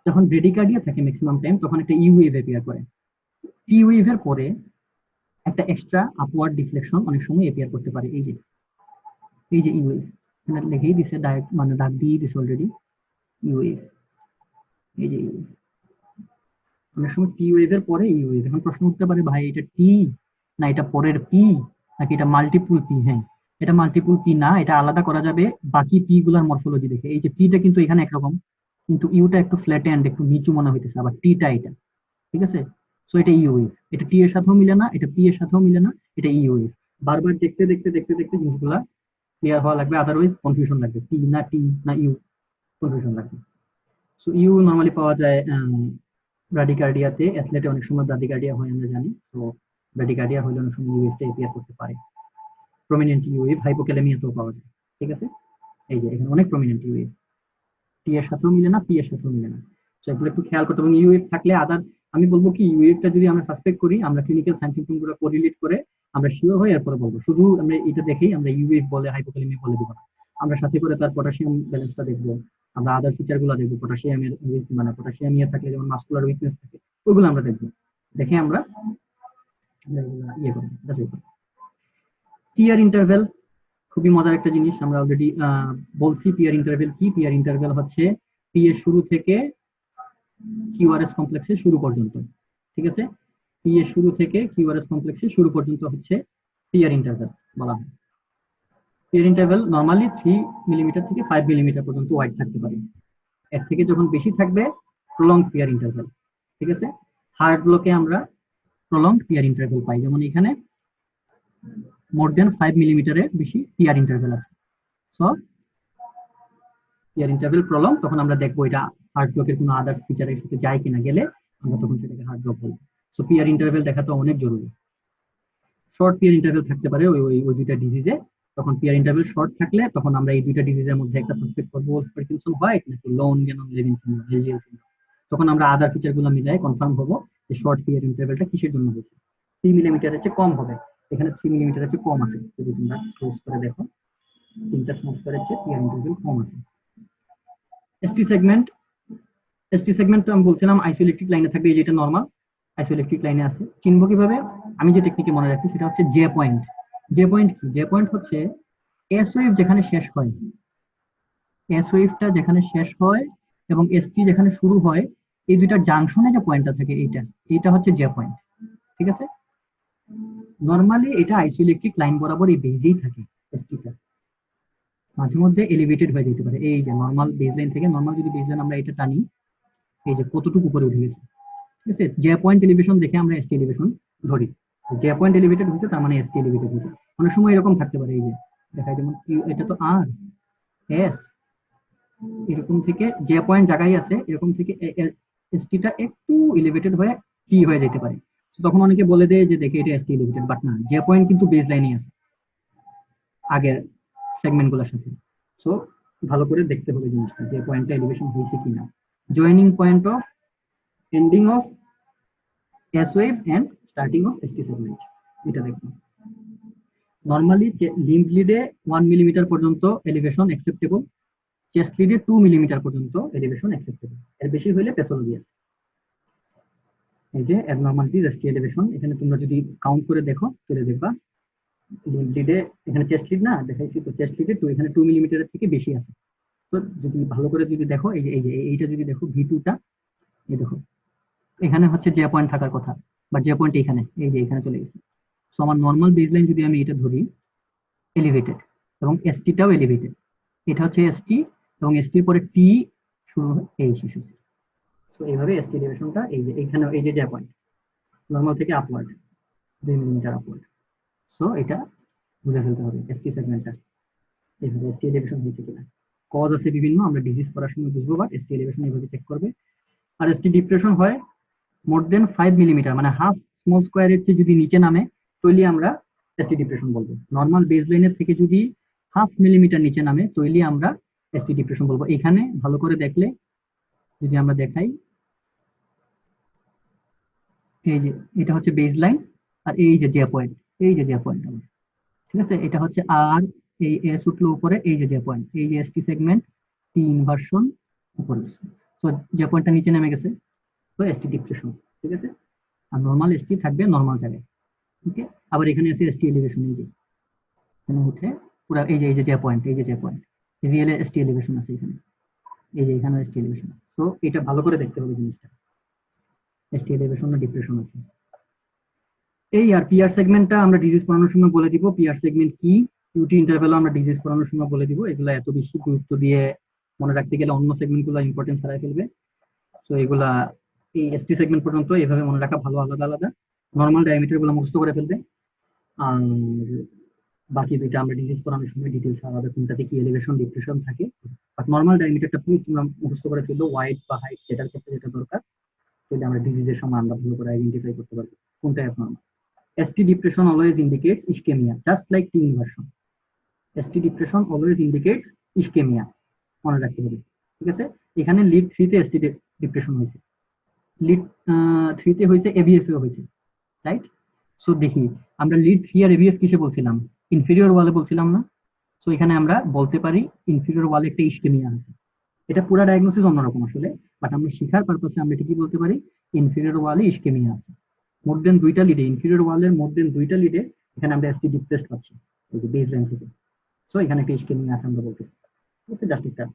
যখন ব্রেডিকার্ডিয়া থাকে ম্যাক্সিমাম টাইম তখন একটা ইউ ওয়েভ অ্যাপিয়ার করে। টি ওয়েভের পরে একটা এক্সট্রা আপওয়ার্ড ডিফ্লেকশন অনেক সময় অ্যাপিয়ার করতে পারে। এই যে ইউ ওয়েভ এখানে লিখেই দিছে, ডাইরেক্ট মানে ডাক দিয়ে দিছে অলরেডি, ইউ ওয়েভ। এই যে অনেক সময় টি ওয়েভের পরে ইউ ওয়েভ। এখন প্রশ্ন উঠতে পারে, ভাই এটা টি না এটা পরের পি নাকি এটা মাল্টিপুল পি? হ্যাঁ, এটা মাল্টিপুল পি না, এটা আলাদা করা যাবে বাকি পি গুলার মরফোলজি দেখে। এই যে পিটা কিন্তু এখানে একরকম, কিন্তু ইউটা একটু ফ্ল্যাট এন্ড একটু নিচু মনে হইতেছে, আবার টিটা এটা, ঠিক আছে। সো এটা ইউ ওয়েভ, এটা টি এর সাথেও মিলে না, এটা পি এর সাথেও মিলে না, এটা ইউ ওয়েভ। বারবার দেখতে দেখতে দেখতে দেখতে জিনিসগুলা ক্লিয়ার হওয়া লাগবে, আদারওয়াইজ কনফিউশন লাগবে, টি না ইউ, কনফিউশন লাগবে। সো ইউ নর্মালি পাওয়া যায় ব্রাডিকার্ডিয়াতে, অ্যাথলেটে অনেক সময় ব্রাডিকার্ডিয়া হয় আমরা জানি। তো ব্রাডিকার্ডিয়া হলে অনেক সময় ইউএফটা এপিয়ার করতে পারে। প্রমিনেন্ট ইউএফ হাইপোক্যালেমিয়াতেও পাওয়া যায়, ঠিক আছে। এই যে এখানে অনেক প্রমিনেন্ট ইউএফ, টি এর সাথেও মিলে না, পি এর সাথেও মিলে না। তো এগুলো একটু খেয়াল করতে, এবং ইউএফ থাকলে আদার, আমি বলবো কি ইউএফটা যদি আমরা সাসপেক্ট করি, আমরা ক্লিনিক্যাল সাইন সিম্পটম গুলো কোরিলেট করে আমরা শিওর হয়ে এরপরে বলবো। শুধু আমরা এটা দেখেই আমরা ইউএফ বলে হাইপোক্যালেমিয়া বলে দিব না, আমরা সাথে করে তার পটাশিয়াম ব্যালেন্সটা দেখবো, আমরা আদার ফিচার গুলো দেখবো, পটাশিয়ামের মানে পটাশিয়াম ইয়ে থাকলে যেমন মাসকুলার উইকনেস থাকে, ওইগুলো আমরা দেখবো, দেখে আমরা ইয়ে করবো। পিয়ার ইন্টারভেল খুবই মজার একটা জিনিস, আমরা অলরেডি বলছি। পিয়ার ইন্টারভেল কি? পিয়ার ইন্টারভেল হচ্ছে পি এর শুরু থেকে কিউআরএস কমপ্লেক্সের শুরু পর্যন্ত, ঠিক আছে। পি এর শুরু থেকে কিউআরএস কমপ্লেক্সের শুরু পর্যন্ত হচ্ছে পিয়ার ইন্টারভেল বলা হয়। পিয়ার ইন্টারভেল নর্মালি 3 মিলিমিটার থেকে 5 মিলিমিটার পর্যন্ত ওয়াইড থাকতে পারে। এর থেকে যখন বেশি থাকবে প্রলং পিয়ার ইন্টারভেল, ঠিক আছে। হার্ট ব্লকে আমরা প্রলং পিয়ার ইন্টারভেল পাই, যেমন এখানে মোর দেন 5 মিলিমিটারের বেশি পিয়ার ইন্টারভেল আছে। সো পিয়ার ইন্টারভেল প্রলং, তখন আমরা দেখবো এটা হার্ট ব্লকের কোনো আদার ফিচারের সাথে যায় কিনা, গেলে আমরা তখন সেটাকে হার্ট ব্লক বলবো। সো পিয়ার ইন্টারভেল দেখা তো অনেক জরুরি। শর্ট পিয়ার ইন্টারভেল থাকতে পারে ওই ওই ওই দুইটা ডিজিজে, তখন পিয়ার ইন্টারভেল শর্ট থাকলে তখন আমরা এই দুইটা ডিজিজের মধ্যে একটা সাসপেক্ট করবো, পার্কিনসন হোয়াইট নাকি লোন গ্যানন লেভিন সিনড্রোম, এলজিএল সিনড্রোম। তখন আমরা আদার ফিচারগুলো মিলাই কনফার্ম হবো যে শর্ট পিয়ার ইন্টারভেলটা কিসের জন্য হয়েছে। 3 মিলিমিটারের চেয়ে কম হবে, এখানে 3 মিলিমিটারের চেয়ে কম আছে, যদি তোমরা ক্লোজ করে দেখো 3টা স্মোস্টারের চেয়ে পিয়ার ইন্টারভেল কম আছে। এসটি সেগমেন্ট, এসটি সেগমেন্ট আমি বলছিলাম আইসোইলেকট্রিক লাইনে থাকবে, এই যেটা নরমাল আইসোইলেকট্রিক লাইনে আছে। চিনবো কিভাবে? আমি যে টেকনিকে মনে রাখছি সেটা হচ্ছে জে পয়েন্ট। জে পয়েন্ট কি? জে পয়েন্ট হচ্ছে এস ওয়েভ যেখানে শেষ হয়, এস ওয়েভটা যেখানে শেষ হয় এবং এসটি যেখানে শুরু হয়, এই দুইটা জাংশনে যে পয়েন্টটা থাকে এইটা হচ্ছে জে পয়েন্ট, ঠিক আছে। নরমালি এটা আইসোইলেকট্রিক লাইন বরাবর এই বেজেই থাকে এসটিটা, মাঝে মধ্যে এলিভেটেড হয়ে যেতে পারে। এই যে নরমাল বেজলাইন থেকে, নরমাল যদি বেজলাইন আমরা এটা টানি, এই যে কতটুকু উপরে উঠে গেছে, ঠিক আছে। জে পয়েন্ট এলিভেশন দেখে আমরা এসটি এলিভেশন ধরি, জে পয়েন্ট এলিভেটেড হচ্ছে তার মানে এসটি এলিভেটেড হচ্ছে। অনেক সময় এরকম থাকতে পারে, এই যে দেখায় যেমন এটা তো আর এস, এরকম থেকে জে পয়েন্ট জায়গায় আছে, এরকম থেকে এসটিটা একটু এলিভেটেড হয়ে টি হয়ে যেতে পারে। তখন অনেকে বলে দেয় যে দেখে এটা এসটি এলিভেটেড, বাট না, জে পয়েন্ট কিন্তু বেস লাইনে আছে আগের সেগমেন্ট গুলোর সাথে। সো ভালো করে দেখতে হবে জিনিসটা, যে পয়েন্টটা এলিভেশন হয়েছে কিনা। Joining point of ending of S wave and starting of ST segment, এটা দেখবো। নর্মালি লিম্ফ লিডে 1 মিলিমিটার পর্যন্ত এলিভেশন অ্যাকসেপ্টেবল, চেস্ট লিডে 2 মিলিমিটার পর্যন্ত এলিভেশন অ্যাকসেপ্টেবল, এর বেশি হলে প্যাথোলজি আছে। এই যে অ্যাবনরমালিটিজ এসটি এলিভেশন, এখানে তোমরা যদি কাউন্ট করে দেখো তাহলে দেখবা লিম্ফ লিডে, এখানে চেস্ট লিড না দেখাইছি তো, চেস্ট লিডে তো এখানে 2 মিলিমিটারের থেকে বেশি আছে। তো যদি ভালো করে যদি দেখো এই যে এইটা যদি দেখো ভি2টা, এই দেখো এখানে হচ্ছে যে পয়েন্ট থাকার কথা, বা যে পয়েন্ট এখানে, এই যে এখানে চলে গেছে। সো আমার নর্মাল বেসলাইন যদি আমি এটা ধরি এলিভেটেড, এবং এসটিটাও এলিভেটেড, এটা হচ্ছে এসটি, এবং এসটির পরে টি শুরু হয় এই শিশু। তো এইভাবে এসটি এলিভেশনটা এই যে এইখানে এই যে পয়েন্ট নর্মাল থেকে আপওয়ার্ড 2 মিলিমিটার আপওয়ার্ড। সো এটা বুঝে ফেলতে হবে এসটি সেগমেন্টটা এইভাবে এসটি এলিভেশন হয়েছে কিনা। কজ আছে বিভিন্ন, আমরা ডিজিজ করার সময় বুঝবো, বাট এসটি এলিভেশন এইভাবে চেক করবে। আর এসটি ডিপ্রেশন হয় মোর দেন 5 মিলিমিটার, মানে হাফ স্মল স্কোয়ারের চেয়ে যদি নিচে নামে তাহলে আমরা এসটি ডিপ্রেশন বলবো। নর্মাল বেসলাইনের থেকে যদি হাফ মিলিমিটার নিচে নামে তাহলে আমরা এসটি ডিপ্রেশন বলবো। এখানে ভালো করে দেখলে যদি আমরা দেখাই, এই যে এটা হচ্ছে বেসলাইন, আর এই যে পয়েন্ট, এই যে পয়েন্ট, ঠিক আছে, এটা হচ্ছে আর এই এস উঠলো উপরে, এই যে পয়েন্ট, এই যে এসটি সেগমেন্ট টি ইনভার্সন উপরে, তো যে পয়েন্টটা নিচে নেমে গেছে, তো এসটি ডিপ্রেশন, ঠিক আছে। আর নর্মাল এসটি থাকবে নর্মাল জায়গায়, ওকে। আবার এখানে আছে এসটি এলিভেশন, এই যে এখানে উঠে পুরো এই যে পয়েন্ট, এই যে পয়েন্ট রিয়েল এসটি এলিভেশন আছে এখানে, এই যে এখানে এসটি এলিভেশন। তো এটা ভালো করে দেখতে হবে জিনিসটা, এসটি এলিভেশন না ডিপ্রেশন আছে। এই আর পিআর সেগমেন্টটা আমরা ডিজিজ করানোর সময় বলে দিব, পিআর সেগমেন্ট কি, ইউটি ইন্টারভ্যালও আমরা ডিজিজ করানোর সময় বলে দিব। এগুলা এত বেশি গুরুত্ব দিয়ে মনে রাখতে গেলে অন্য সেগমেন্টগুলো ইম্পর্টেন্স হারাই ফেলবে। তো এগুলা এই এসটি সেগমেন্ট পর্যন্ত এভাবে মনে রাখা ভালো, আলাদা আলাদা। নর্মাল ডায়ামিটার গুলো মুখস্থ করে ফেলবে, আর বাকি দুইটা আমরা ডিজিজ করানোর সময় ডিটেলস আলাদা, কোনটাতে কি এলিভেশন ডিপ্রেশন থাকে। বাট নর্মাল ডায়ামিটারটা প্লিজ তোমরা মুখস্থ করে ফেললো, ওয়াইড বা হাইট যেটার ক্ষেত্রে যেটা দরকার, তাহলে আমরা ডিজিজের সময় আমরা ভালো করে আইডেন্টিফাই করতে পারবো কোনটা abnormal. ST depression always indicates ischemia, just like T inversion. ST depression always indicates ischemia, মনে রাখতে হবে, ঠিক আছে। এখানে লিড 3 তে ST ডিপ্রেশন হয়েছে, লিড 3 তে হয়েছে, এবিএস এও হয়েছে, রাইট। সো দেখি আমরা লিড 3 আর এবিএস কিসে বলছিলাম, ইনফেরিয়র ওয়ালে বলছিলাম না। সো এখানে আমরা বলতে পারি ইনফেরিয়র ওয়ালে একটা ইস্কেমিয়া আছে। এটা পুরো ডায়াগনোসিস অন্যরকম আসলে, বাট আমরা শেখার পারপাসে আমরা কি বলতে পারি, ইনফেরিয়র ওয়ালে ইস্কেমিয়া আছে। মোর দেন 2টা লিডে, ইনফেরিয়র ওয়ালের মোর দেন 2টা লিডে এখানে আমরা এসটি ডিপ্রেসড পাচ্ছি এই যে বেসলাইন থেকে। সো এখানে একটা ইস্কেমিয়া আছে আমরা বলতে, এটা জাস্ট একটা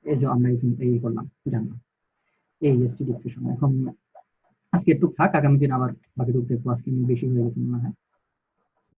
এই যে আমরা এই করলাম জানলাম এই এসটি ডিপ্রেশন। এখন আজকে একটু থাক, আগামী দিন আবার বাকিটুকু দেখবো, আজকে বেশি হয়ে গেছে মনে হয়।